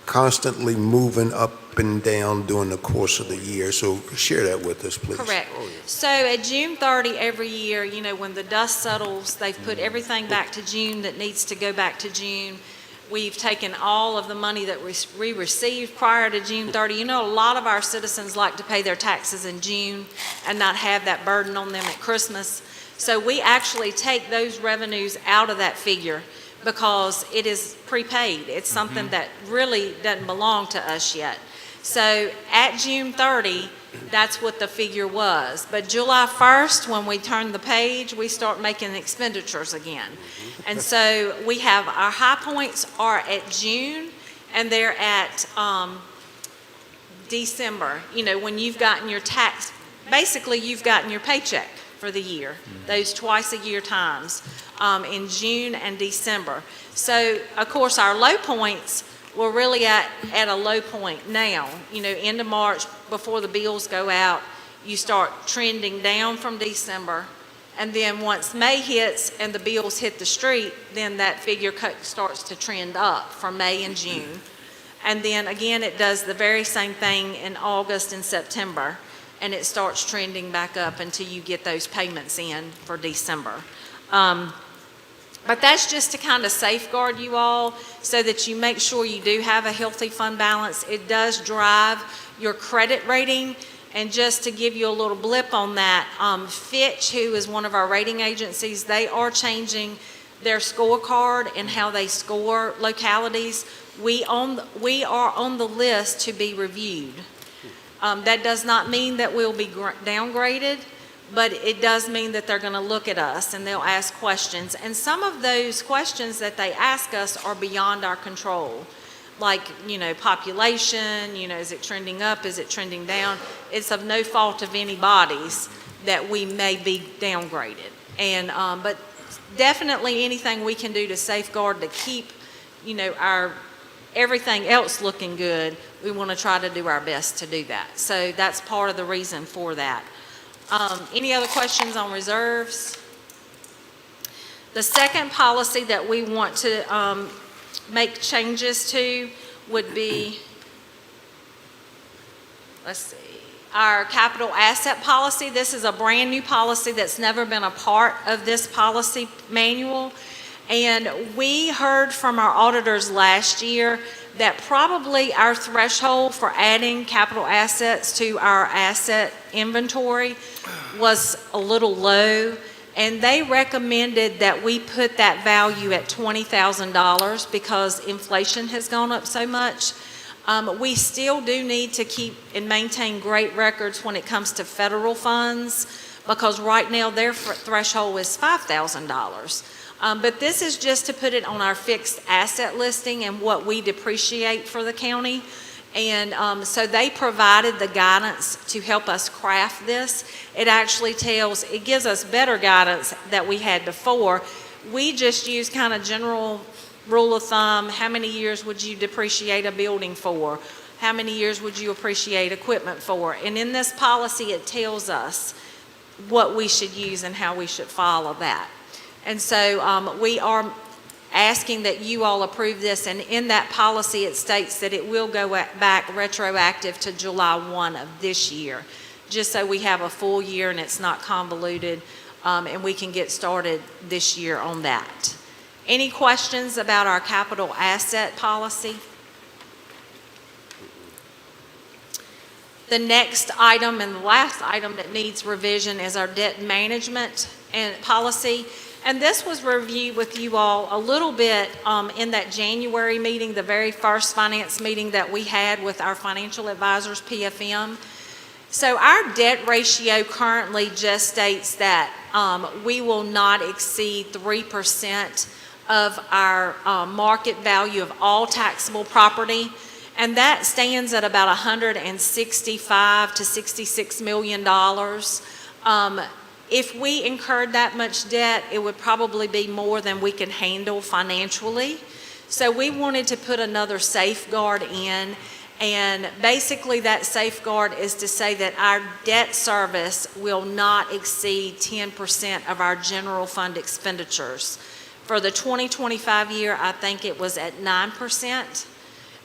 constantly moving up and down during the course of the year, so share that with us, please. Correct. So at June 30 every year, you know, when the dust settles, they've put everything back to June that needs to go back to June. We've taken all of the money that we received prior to June 30. You know, a lot of our citizens like to pay their taxes in June and not have that burden on them at Christmas. So we actually take those revenues out of that figure because it is prepaid. It's something that really doesn't belong to us yet. So at June 30, that's what the figure was. But July 1st, when we turn the page, we start making expenditures again. And so we have, our high points are at June, and they're at December. You know, when you've gotten your tax, basically you've gotten your paycheck for the year, those twice a year times, in June and December. So, of course, our low points, we're really at a low point now. You know, end of March, before the bills go out, you start trending down from December. And then once May hits and the bills hit the street, then that figure starts to trend up for May and June. And then again, it does the very same thing in August and September. And it starts trending back up until you get those payments in for December. But that's just to kind of safeguard you all so that you make sure you do have a healthy fund balance. It does drive your credit rating. And just to give you a little blip on that, Fitch, who is one of our rating agencies, they are changing their scorecard and how they score localities. We are on the list to be reviewed. That does not mean that we'll be downgraded, but it does mean that they're going to look at us and they'll ask questions. And some of those questions that they ask us are beyond our control. Like, you know, population, you know, is it trending up, is it trending down? It's of no fault of anybody's that we may be downgraded. And, but definitely anything we can do to safeguard to keep, you know, everything else looking good, we want to try to do our best to do that. So that's part of the reason for that. Any other questions on reserves? The second policy that we want to make changes to would be, let's see, our capital asset policy. This is a brand new policy that's never been a part of this policy manual. And we heard from our auditors last year that probably our threshold for adding capital assets to our asset inventory was a little low. And they recommended that we put that value at $20,000 because inflation has gone up so much. We still do need to keep and maintain great records when it comes to federal funds because right now their threshold is $5,000. But this is just to put it on our fixed asset listing and what we depreciate for the county. And so they provided the guidance to help us craft this. It actually it gives us better guidance that we had before. We just use kind of general rule of thumb. How many years would you depreciate a building for? How many years would you appreciate equipment for? And in this policy, it tells us what we should use and how we should follow that. And so we are asking that you all approve this, and in that policy it states that it will go back retroactive to July 1 of this year, just so we have a full year and it's not convoluted, and we can get started this year on that. Any questions about our capital asset policy? The next item and the last item that needs revision is our debt management and policy. And this was reviewed with you all a little bit in that January meeting, the very first finance meeting that we had with our financial advisors, PFM. So our debt ratio currently just states that we will not exceed 3% of our market value of all taxable property, and that stands at about $165 to $66 million. If we incurred that much debt, it would probably be more than we can handle financially. So we wanted to put another safeguard in, and basically that safeguard is to say that our debt service will not exceed 10% of our general fund expenditures. For the 2025 year, I think it was at 9%.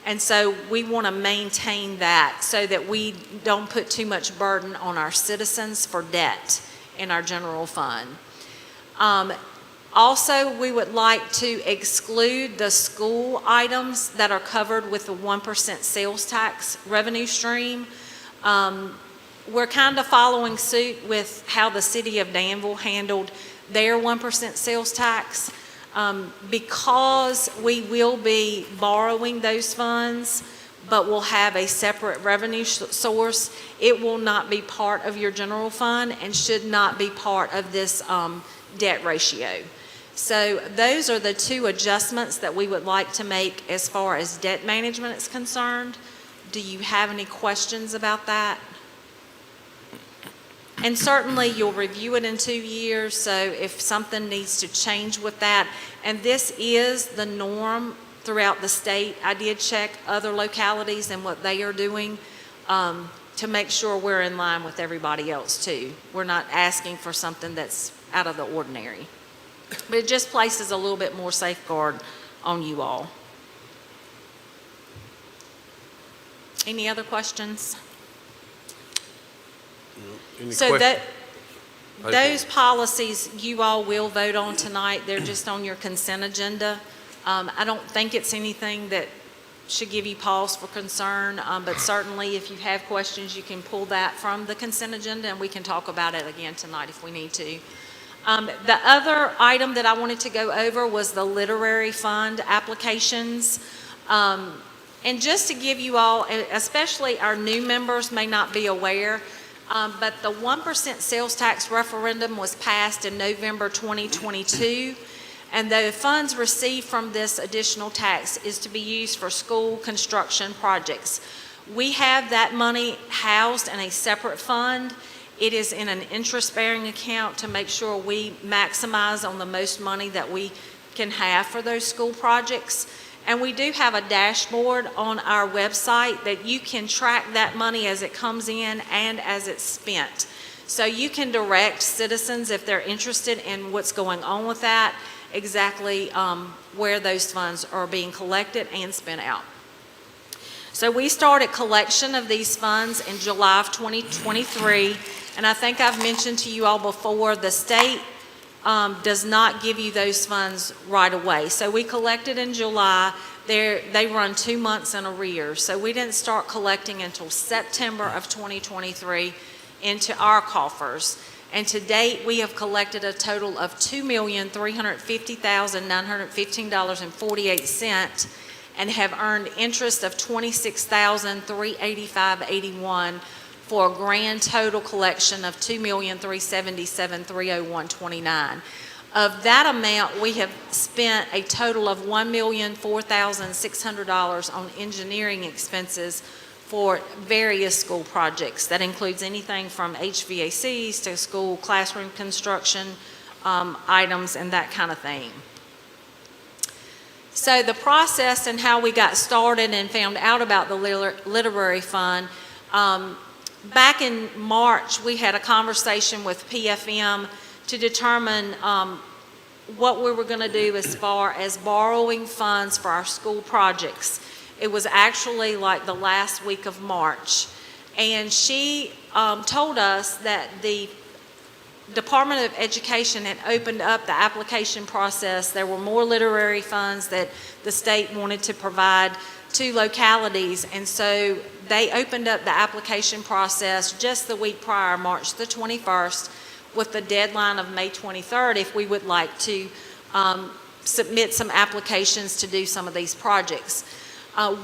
And so we want to maintain that so that we don't put too much burden on our citizens for debt in our general fund. Also, we would like to exclude the school items that are covered with the 1% sales tax revenue stream. We're kind of following suit with how the city of Danville handled their 1% sales tax. Because we will be borrowing those funds, but we'll have a separate revenue source, it will not be part of your general fund and should not be part of this debt ratio. So those are the two adjustments that we would like to make as far as debt management is concerned. Do you have any questions about that? And certainly you'll review it in 2 years, so if something needs to change with that, and this is the norm throughout the state. I did check other localities and what they are doing to make sure we're in line with everybody else too. We're not asking for something that's out of the ordinary. But it just places a little bit more safeguard on you all. Any other questions? So those policies you all will vote on tonight. They're just on your consent agenda. I don't think it's anything that should give you pause for concern, but certainly if you have questions, you can pull that from the consent agenda and we can talk about it again tonight if we need to. The other item that I wanted to go over was the literary fund applications. And just to give you all, especially our new members may not be aware, but the 1% sales tax referendum was passed in November 2022, and the funds received from this additional tax is to be used for school construction projects. We have that money housed in a separate fund. It is in an interest-bearing account to make sure we maximize on the most money that we can have for those school projects. And we do have a dashboard on our website that you can track that money as it comes in and as it's spent. So you can direct citizens if they're interested in what's going on with that, exactly where those funds are being collected and spent out. So we started collection of these funds in July of 2023, and I think I've mentioned to you all before, the state does not give you those funds right away. So we collected in July. They run 2 months in arrears. So we didn't start collecting until September of 2023 into our coffers. And to date, we have collected a total of $2,350,915.48 and have earned interest of $26,385.81 for a grand total collection of $2,377,301.29. Of that amount, we have spent a total of $1,004,600 on engineering expenses for various school projects. That includes anything from HVACs to school classroom construction items and that kind of thing. So the process and how we got started and found out about the literary fund, back in March, we had a conversation with PFM to determine what we were going to do as far as borrowing funds for our school projects. It was actually like the last week of March. And she told us that the Department of Education had opened up the application process. There were more literary funds that the state wanted to provide to localities, and so they opened up the application process just the week prior, March the 21st, with the deadline of May 23rd if we would like to submit some applications to do some of these projects.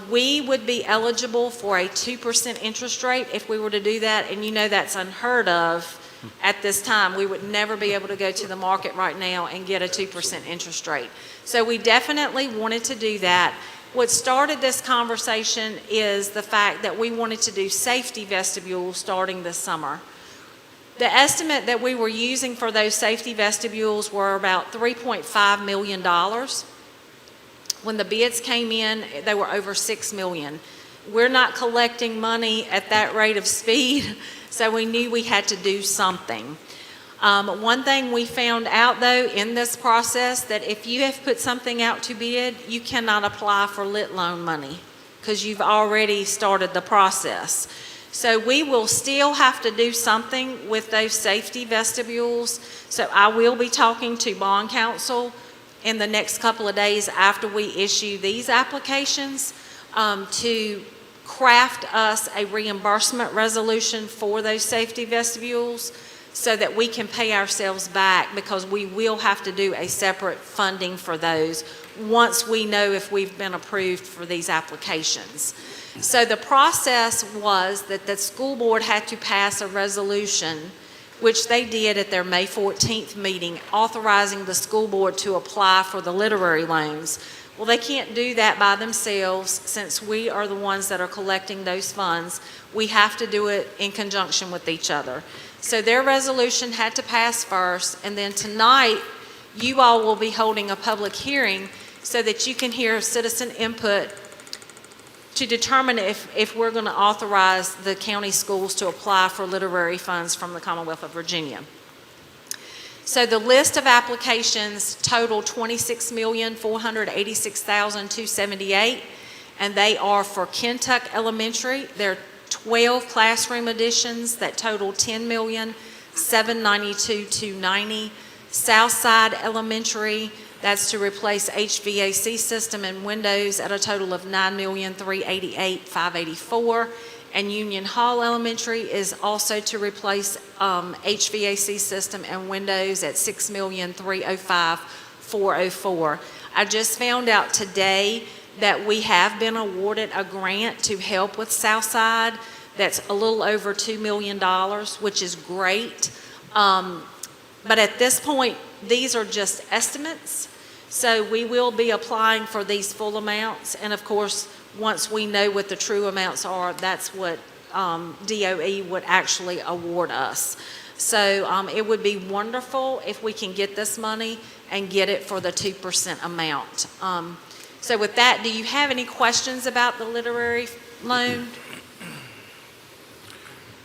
We would be eligible for a 2% interest rate if we were to do that, and you know that's unheard of at this time. We would never be able to go to the market right now and get a 2% interest rate. So we definitely wanted to do that. What started this conversation is the fact that we wanted to do safety vestibules starting this summer. The estimate that we were using for those safety vestibules were about $3.5 million. When the bids came in, they were over $6 million. We're not collecting money at that rate of speed, so we knew we had to do something. One thing we found out, though, in this process, that if you have put something out to bid, you cannot apply for lit loan money because you've already started the process. So we will still have to do something with those safety vestibules. So I will be talking to bond counsel in the next couple of days after we issue these applications to craft us a reimbursement resolution for those safety vestibules so that we can pay ourselves back, because we will have to do a separate funding for those once we know if we've been approved for these applications. So the process was that the school board had to pass a resolution, which they did at their May 14th meeting, authorizing the school board to apply for the literary loans. Well, they can't do that by themselves since we are the ones that are collecting those funds. We have to do it in conjunction with each other. So their resolution had to pass first, and then tonight you all will be holding a public hearing so that you can hear citizen input to determine if we're going to authorize the county schools to apply for literary funds from the Commonwealth of Virginia. So the list of applications total $26,486,278, and they are for Kentuck Elementary. There are 12 classroom additions that total $10,792,290. Southside Elementary, that's to replace HVAC system and windows at a total of $9,388,584. And Union Hall Elementary is also to replace HVAC system and windows at $6,305,404. I just found out today that we have been awarded a grant to help with Southside that's a little over $2 million, which is great. But at this point, these are just estimates. So we will be applying for these full amounts. And of course, once we know what the true amounts are, that's what DOE would actually award us. So it would be wonderful if we can get this money and get it for the 2% amount. So with that, do you have any questions about the literary loan?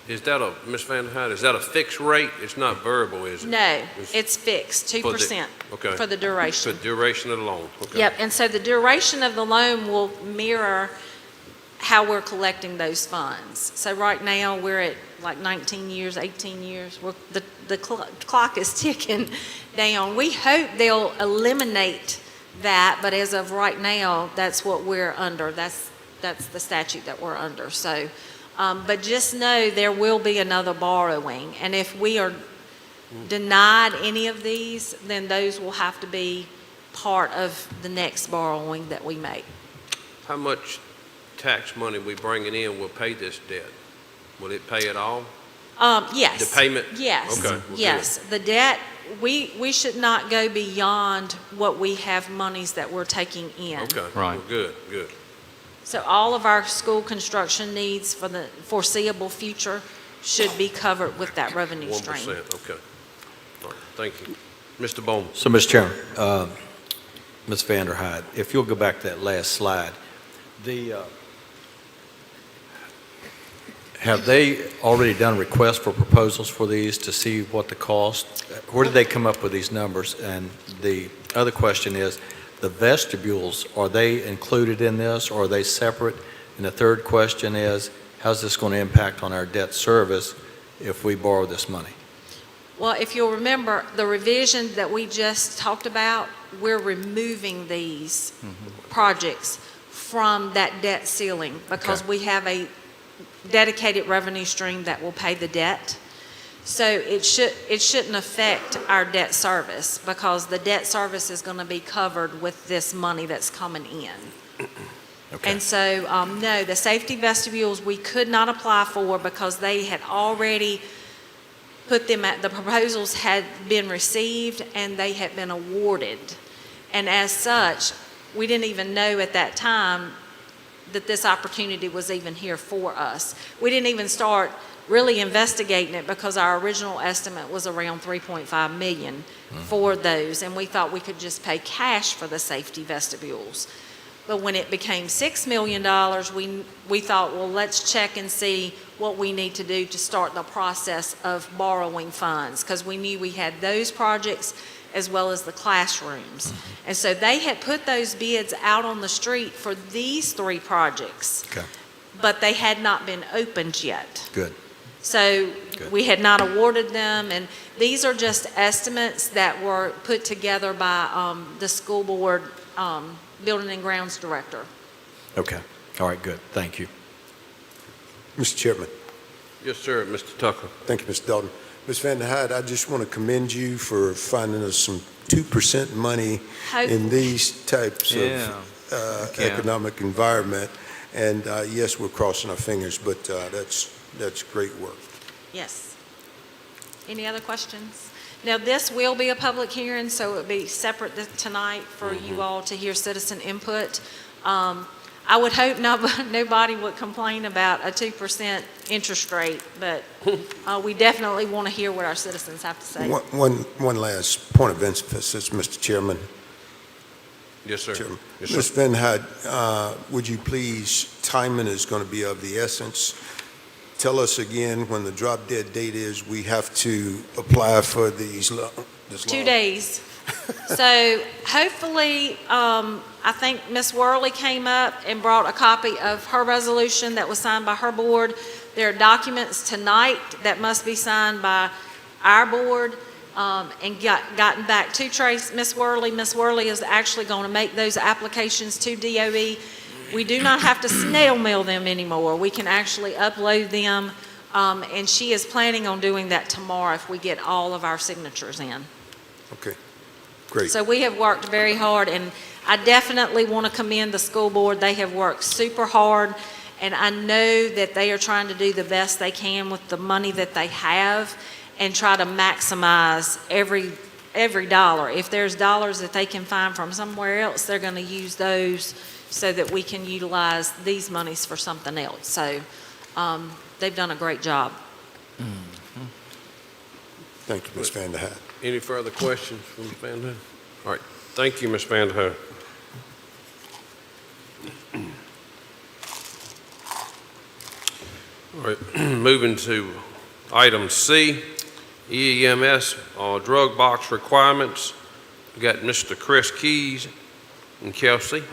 Is that Ms. Van der Heide, is that a fixed rate? It's not variable, is it? No, it's fixed, 2% Okay. for the duration. For the duration of the loan, okay. Yep, and so the duration of the loan will mirror how we're collecting those funds. So right now, we're at like 19 years, 18 years. The clock is ticking down. We hope they'll eliminate that, but as of right now, that's what we're under. That's the statute that we're under. So, but just know there will be another borrowing, and if we are denied any of these, then those will have to be part of the next borrowing that we make. How much tax money we bringing in will pay this debt? Will it pay it all? Yes. The payment? Yes. Okay, well, yes. The debt, we should not go beyond what we have monies that we're taking in. Okay, Right. well, good. So all of our school construction needs for the foreseeable future should be covered with that revenue stream. 1%, okay. All right, thank you. Mr. Bowman. So, Mr. Chairman, Ms. Van der Heide, if you'll go back to that last slide, have they already done requests for proposals for these to see what the cost, where did they come up with these numbers? And the other question is, the vestibules, are they included in this or are they separate? And the third question is, how's this going to impact on our debt service if we borrow this money? Well, if you'll remember, the revision that we just talked about, we're removing these projects from that debt ceiling because we have a dedicated revenue stream that will pay the debt. So it shouldn't affect our debt service because the debt service is going to be covered with this money that's coming in. Okay. And so, no, the safety vestibules we could not apply for because they had already put them the proposals had been received and they had been awarded. And as such, we didn't even know at that time that this opportunity was even here for us. We didn't even start really investigating it because our original estimate was around 3.5 million for those, and we thought we could just pay cash for the safety vestibules. But when it became $6 million, we thought, well, let's check and see what we need to do to start the process of borrowing funds, because we knew we had those projects as well as the classrooms. And so they had put those bids out on the street for these 3 projects. Okay. But they had not been opened yet. Good. So Good. we had not awarded them, and these are just estimates that were put together by the school board building and grounds director. Okay. All right, good. Thank you. Mr. Chairman. Yes, sir, Mr. Tucker. Thank you, Mr. Dalton. Ms. Van der Heide, I just want to commend you for finding us some 2% money in these types of economic environment. And yes, we're crossing our fingers, but that's great work. Yes. Any other questions? Now, this will be a public hearing, so it'll be separate tonight for you all to hear citizen input. I would hope nobody would complain about a 2% interest rate, but we definitely want to hear what our citizens have to say. One last point of emphasis, Mr. Chairman. Yes, sir. Chairman. Yes, Ms. sir. Van Heide, would you please, timing is going to be of the essence. Tell us again when the drop dead date is. We have to apply for this 2 loan. days. So hopefully, I think Ms. Worley came up and brought a copy of her resolution that was signed by her board. There are documents tonight that must be signed by our board and gotten back to Trace, Ms. Worley. Ms. Worley is actually going to make those applications to DOE. We do not have to snail mail them anymore. We can actually upload them, and she is planning on doing that tomorrow if we get all of our signatures in. Okay, great. So we have worked very hard, and I definitely want to commend the school board. They have worked super hard, and I know that they are trying to do the best they can with the money that they have and try to maximize every dollar. If there's dollars that they can find from somewhere else, they're going to use those so that we can utilize these monies for something else. So they've done a great job. Thank you, Ms. Van der Heide. Any further questions from Ms. Van der Heide? All right. Thank you, Ms. Van der Heide. All right. Moving to item C, EEMS drug box requirements. We got Mr. Chris Keys and Kelsey.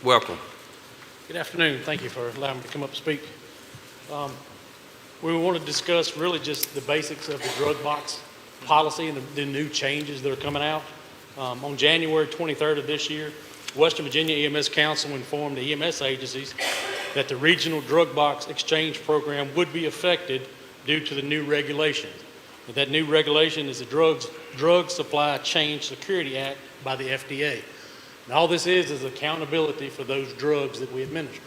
Welcome. Good afternoon. Thank you for allowing me to come up and speak. We want to discuss really just the basics of the drug box policy and the new changes that are coming out. On January 23rd of this year, Western Virginia EMS Council informed the EMS agencies that the regional drug box exchange program would be affected due to the new regulation. And that new regulation is the Drug Supply Chain Security Act by the FDA. And all this is accountability for those drugs that we administer.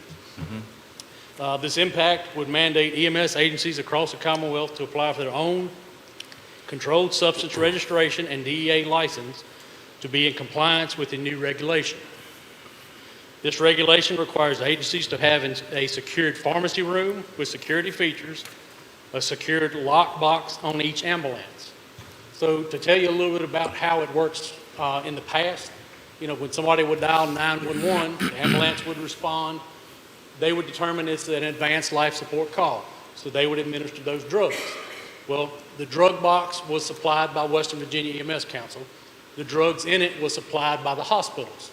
This impact would mandate EMS agencies across the Commonwealth to apply for their own controlled substance registration and DEA license to be in compliance with the new regulation. This regulation requires agencies to have a secured pharmacy room with security features, a secured lock box on each ambulance. So to tell you a little bit about how it works in the past, when somebody would dial 911, the ambulance would respond. They would determine it's an advanced life support call, so they would administer those drugs. Well, the drug box was supplied by Western Virginia EMS Council. The drugs in it was supplied by the hospitals.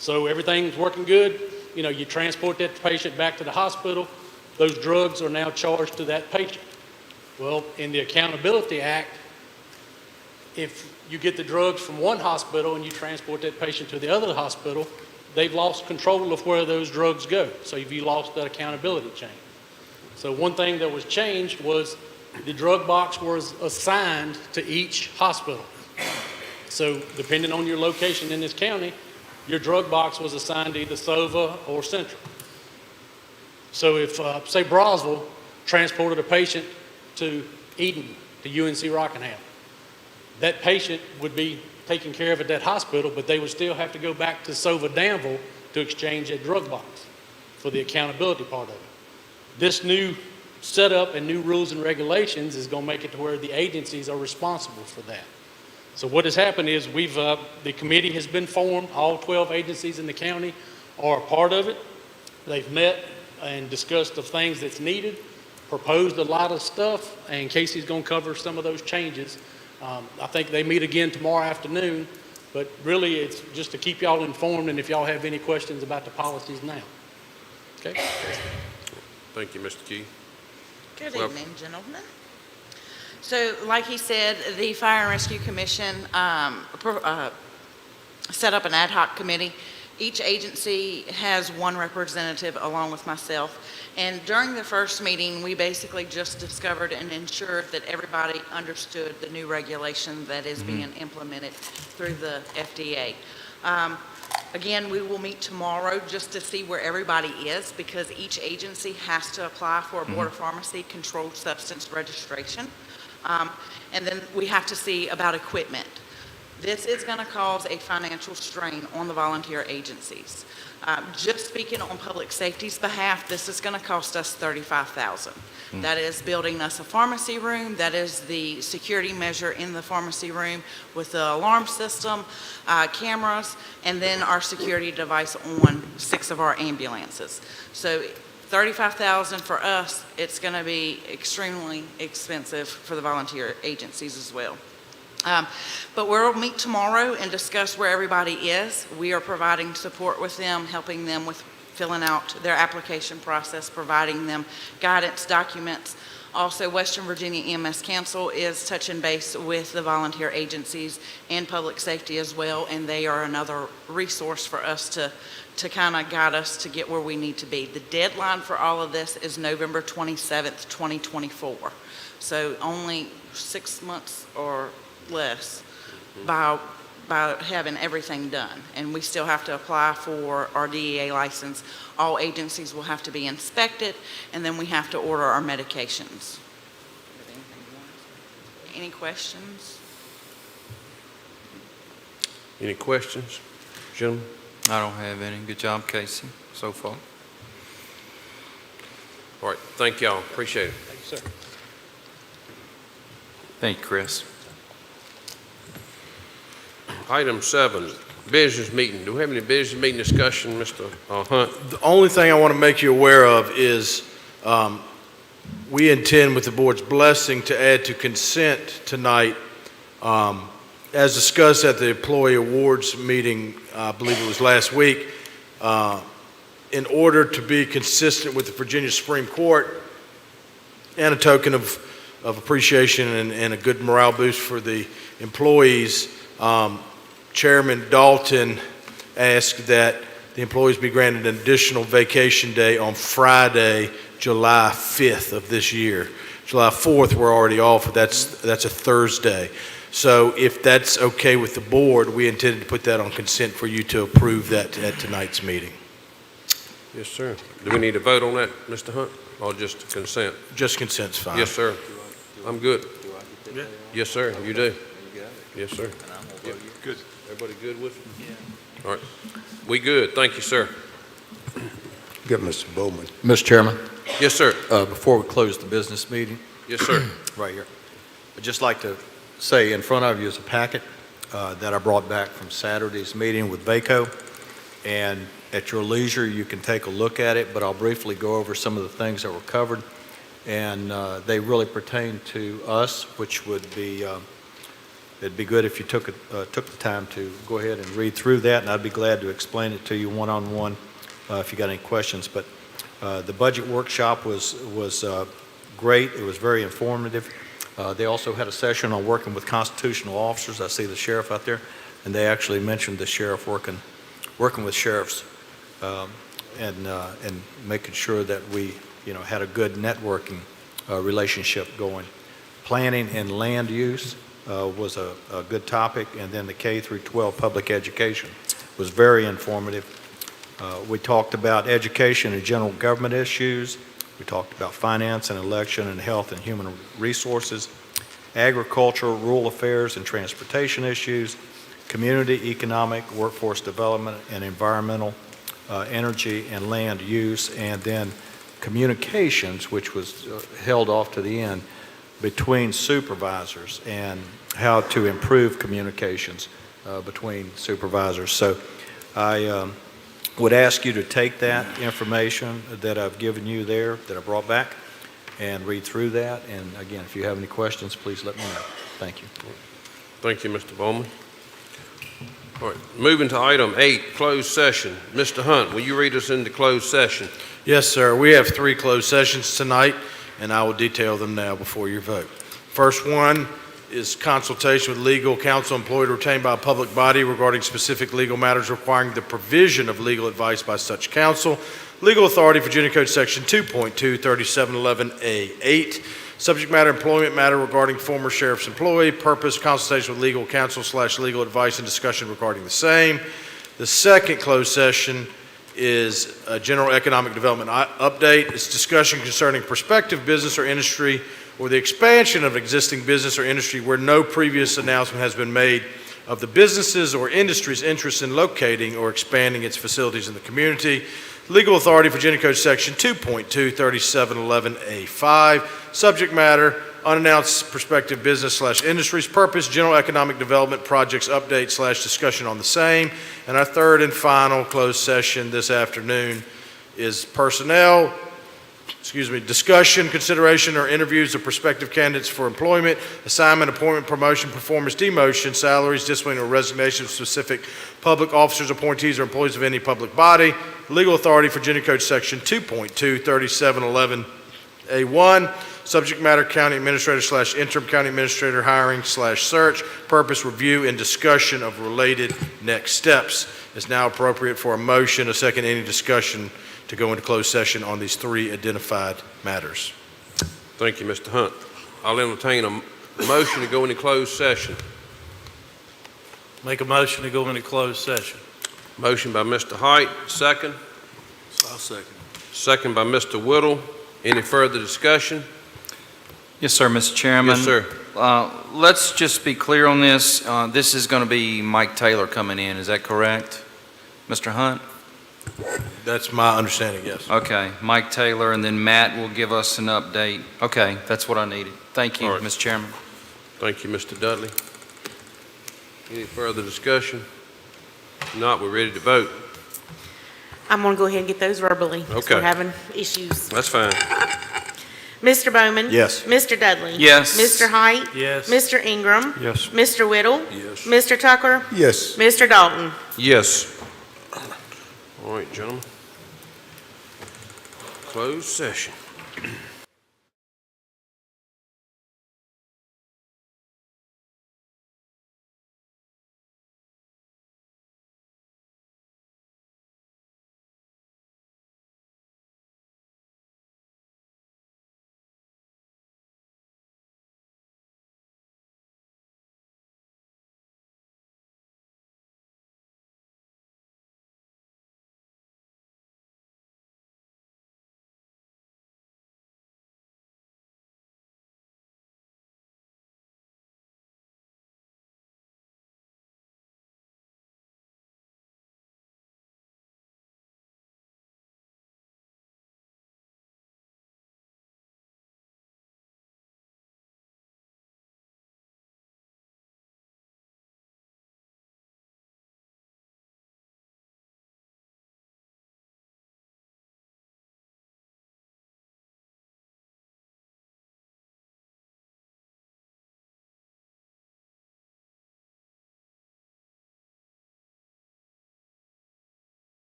So everything's working good. You transport that patient back to the hospital. Those drugs are now charged to that patient. Well, in the Accountability Act, if you get the drugs from one hospital and you transport that patient to the other hospital, they've lost control of where those drugs go. So you lost that accountability chain. So one thing that was changed was the drug box was assigned to each hospital. So depending on your location in this county, your drug box was assigned to either SOVA or Central. So if, say, Brosville transported a patient to Eden, to UNC Rockingham, that patient would be taken care of at that hospital, but they would still have to go back to Sova Danville to exchange a drug box for the accountability part of it. This new setup and new rules and regulations is going to make it to where the agencies are responsible for that. So what has happened is the committee has been formed. All 12 agencies in the county are a part of it. They've met and discussed the things that's needed, proposed a lot of stuff, and Casey's going to cover some of those changes. I think they meet again tomorrow afternoon, but really it's just to keep y'all informed and if y'all have any questions about the policies now. Okay? Thank you, Mr. Key. Good Well- evening, gentlemen. So, like he said, the Fire and Rescue Commission set up an ad hoc committee. Each agency has one representative along with myself. And during the first meeting, we basically just discovered and ensured that everybody understood the new regulation that is being implemented through the FDA. Again, we will meet tomorrow just to see where everybody is because each agency has to apply for a Board of Pharmacy controlled substance registration. And then we have to see about equipment. This is going to cause a financial strain on the volunteer agencies. Just speaking on public safety's behalf, this is going to cost us $35,000. That is building us a pharmacy room. That is the security measure in the pharmacy room with the alarm system, cameras, and then our security device on 6 of our ambulances. So $35,000 for us, it's going to be extremely expensive for the volunteer agencies as well. But we'll meet tomorrow and discuss where everybody is. We are providing support with them, helping them with filling out their application process, providing them guidance documents. Also, Western Virginia EMS Council is touching base with the volunteer agencies and public safety as well, and they are another resource for us to kind of guide us to get where we need to be. The deadline for all of this is November 27th, 2024. So only 6 months or less by having everything done. And we still have to apply for our DEA license. All agencies will have to be inspected, and then we have to order our medications. Any questions? Any questions, gentlemen? I don't have any. Good job, Casey, so far. All right, thank y'all, appreciate it. Thank you, sir. Thank you, Chris. Item 7, business meeting. Do we have any business meeting discussion, Mr. Hunt? The only thing I want to make you aware of is we intend, with the board's blessing, to add to consent tonight, as discussed at the employee awards meeting, I believe it was last week, in order to be consistent with the Virginia Supreme Court and a token of appreciation and a good morale boost for the employees, Chairman Dalton asked that the employees be granted an additional vacation day on Friday, July 5th of this year. July 4th, we're already off. That's a Thursday. So if that's okay with the board, we intended to put that on consent for you to approve that at tonight's meeting. Yes, sir. Do we need to vote on that, Mr. Hunt, or just consent? Just consent's fine. Yes, sir. I'm good. Yes, sir, you do. Yes, sir. Good. Everybody good with it? Yeah. All right. We good. Thank you, sir. Good, Mr. Bowman. Mr. Chairman, Yes, sir. before we close the business meeting, Yes, sir. right here, I'd just like to say in front of you is a packet that I brought back from Saturday's meeting with VACO. And at your leisure, you can take a look at it, but I'll briefly go over some of the things that were covered. And they really pertain to us, which would be, it'd be good if you took the time to go ahead and read through that, and I'd be glad to explain it to you one-on-one if you got any questions. But the budget workshop was great. It was very informative. They also had a session on working with constitutional officers. I see the sheriff out there, and they actually mentioned the sheriff working with sheriffs and making sure that we had a good networking relationship going. Planning and land use was a good topic, and then the K through 12 public education was very informative. We talked about education and general government issues. We talked about finance and election and health and human resources, agriculture, rural affairs and transportation issues, community, economic, workforce development, and environmental, energy and land use, and then communications, which was held off to the end, between supervisors and how to improve communications between supervisors. So I would ask you to take that information that I've given you there, that I brought back, and read through that. And again, if you have any questions, please let me know. Thank you. Thank you, Mr. Bowman. All right, moving to item 8, closed session. Mr. Hunt, will you read us into closed session? Yes, sir. We have 3 closed sessions tonight, and I will detail them now before your vote. First one is consultation with legal counsel employed or retained by a public body regarding specific legal matters requiring the provision of legal advice by such counsel. Legal authority, Virginia Code Section 2.23711A8. Subject matter, employment matter regarding former sheriff's employee. Purpose, consultation with legal counsel / legal advice and discussion regarding the same. The second closed session is a general economic development update. It's discussion concerning prospective business or industry or the expansion of existing business or industry where no previous announcement has been made of the businesses or industry's interest in locating or expanding its facilities in the community. Legal authority, Virginia Code Section 2.23711A5. Subject matter, unannounced prospective business / industries. Purpose, general economic development projects update / discussion on the same. And our third and final closed session this afternoon is personnel, discussion, consideration, or interviews of prospective candidates for employment, assignment, appointment, promotion, performance, demotion, salaries, discipline, or resignation of specific public officers, appointees, or employees of any public body. Legal authority, Virginia Code Section 2.23711A1. Subject matter, county administrator / interim county administrator hiring / search. Purpose, review, and discussion of related next steps. It's now appropriate for a motion, a second, any discussion to go into closed session on these 3 identified matters. Thank you, Mr. Hunt. I'll entertain a motion to go into closed session. Make a motion to go into closed session. Motion by Mr. Height, second. I'll second. Second by Mr. Whittle. Any further discussion? Yes, sir, Mr. Chairman. Yes, sir. Let's just be clear on this. This is going to be Mike Taylor coming in. Is that correct? Mr. Hunt? That's my understanding, yes. Okay, Mike Taylor, and then Matt will give us an update. Okay, that's what I needed. Thank you, All right. Mr. Chairman. Thank you, Mr. Dudley. Any further discussion? If not, we're ready to vote. I'm going to go ahead and get those verbally. 'Cause Okay. We're having issues. That's fine. Mr. Bowman? Yes. Mr. Dudley? Yes. Mr. Height? Yes. Mr. Ingram? Yes. Mr. Whittle? Yes. Mr. Tucker? Yes. Mr. Dalton? Yes. All right, gentlemen. Closed session.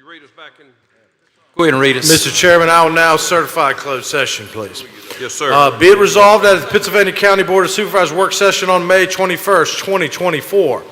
you read us back in? Go ahead and read it. Mr. Chairman, I will now certify closed session, please. Yes, sir. Be it resolved that at the Pittsylvania County Board of Supervisors work session on May 21st, 2024,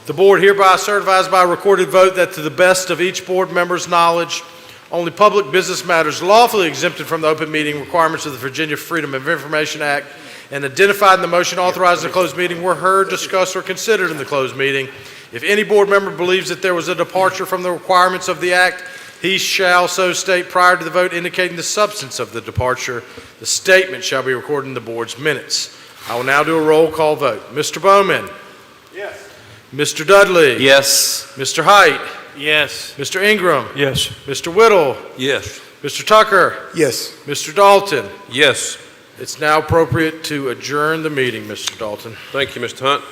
the board hereby certifies by recorded vote that to the best of each board member's knowledge, only public business matters lawfully exempted from the open meeting requirements of the Virginia Freedom of Information Act and identified in the motion authorizing the closed meeting were heard, discussed, or considered in the closed meeting. If any board member believes that there was a departure from the requirements of the act, he shall so state prior to the vote indicating the substance of the departure. The statement shall be recorded in the board's minutes. I will now do a roll call vote. Mr. Bowman? Yes. Mr. Dudley? Yes. Mr. Height? Yes. Mr. Ingram? Yes. Mr. Whittle? Yes. Mr. Tucker? Yes. Mr. Dalton? Yes. It's now appropriate to adjourn the meeting, Mr. Dalton. Thank you, Mr. Hunt.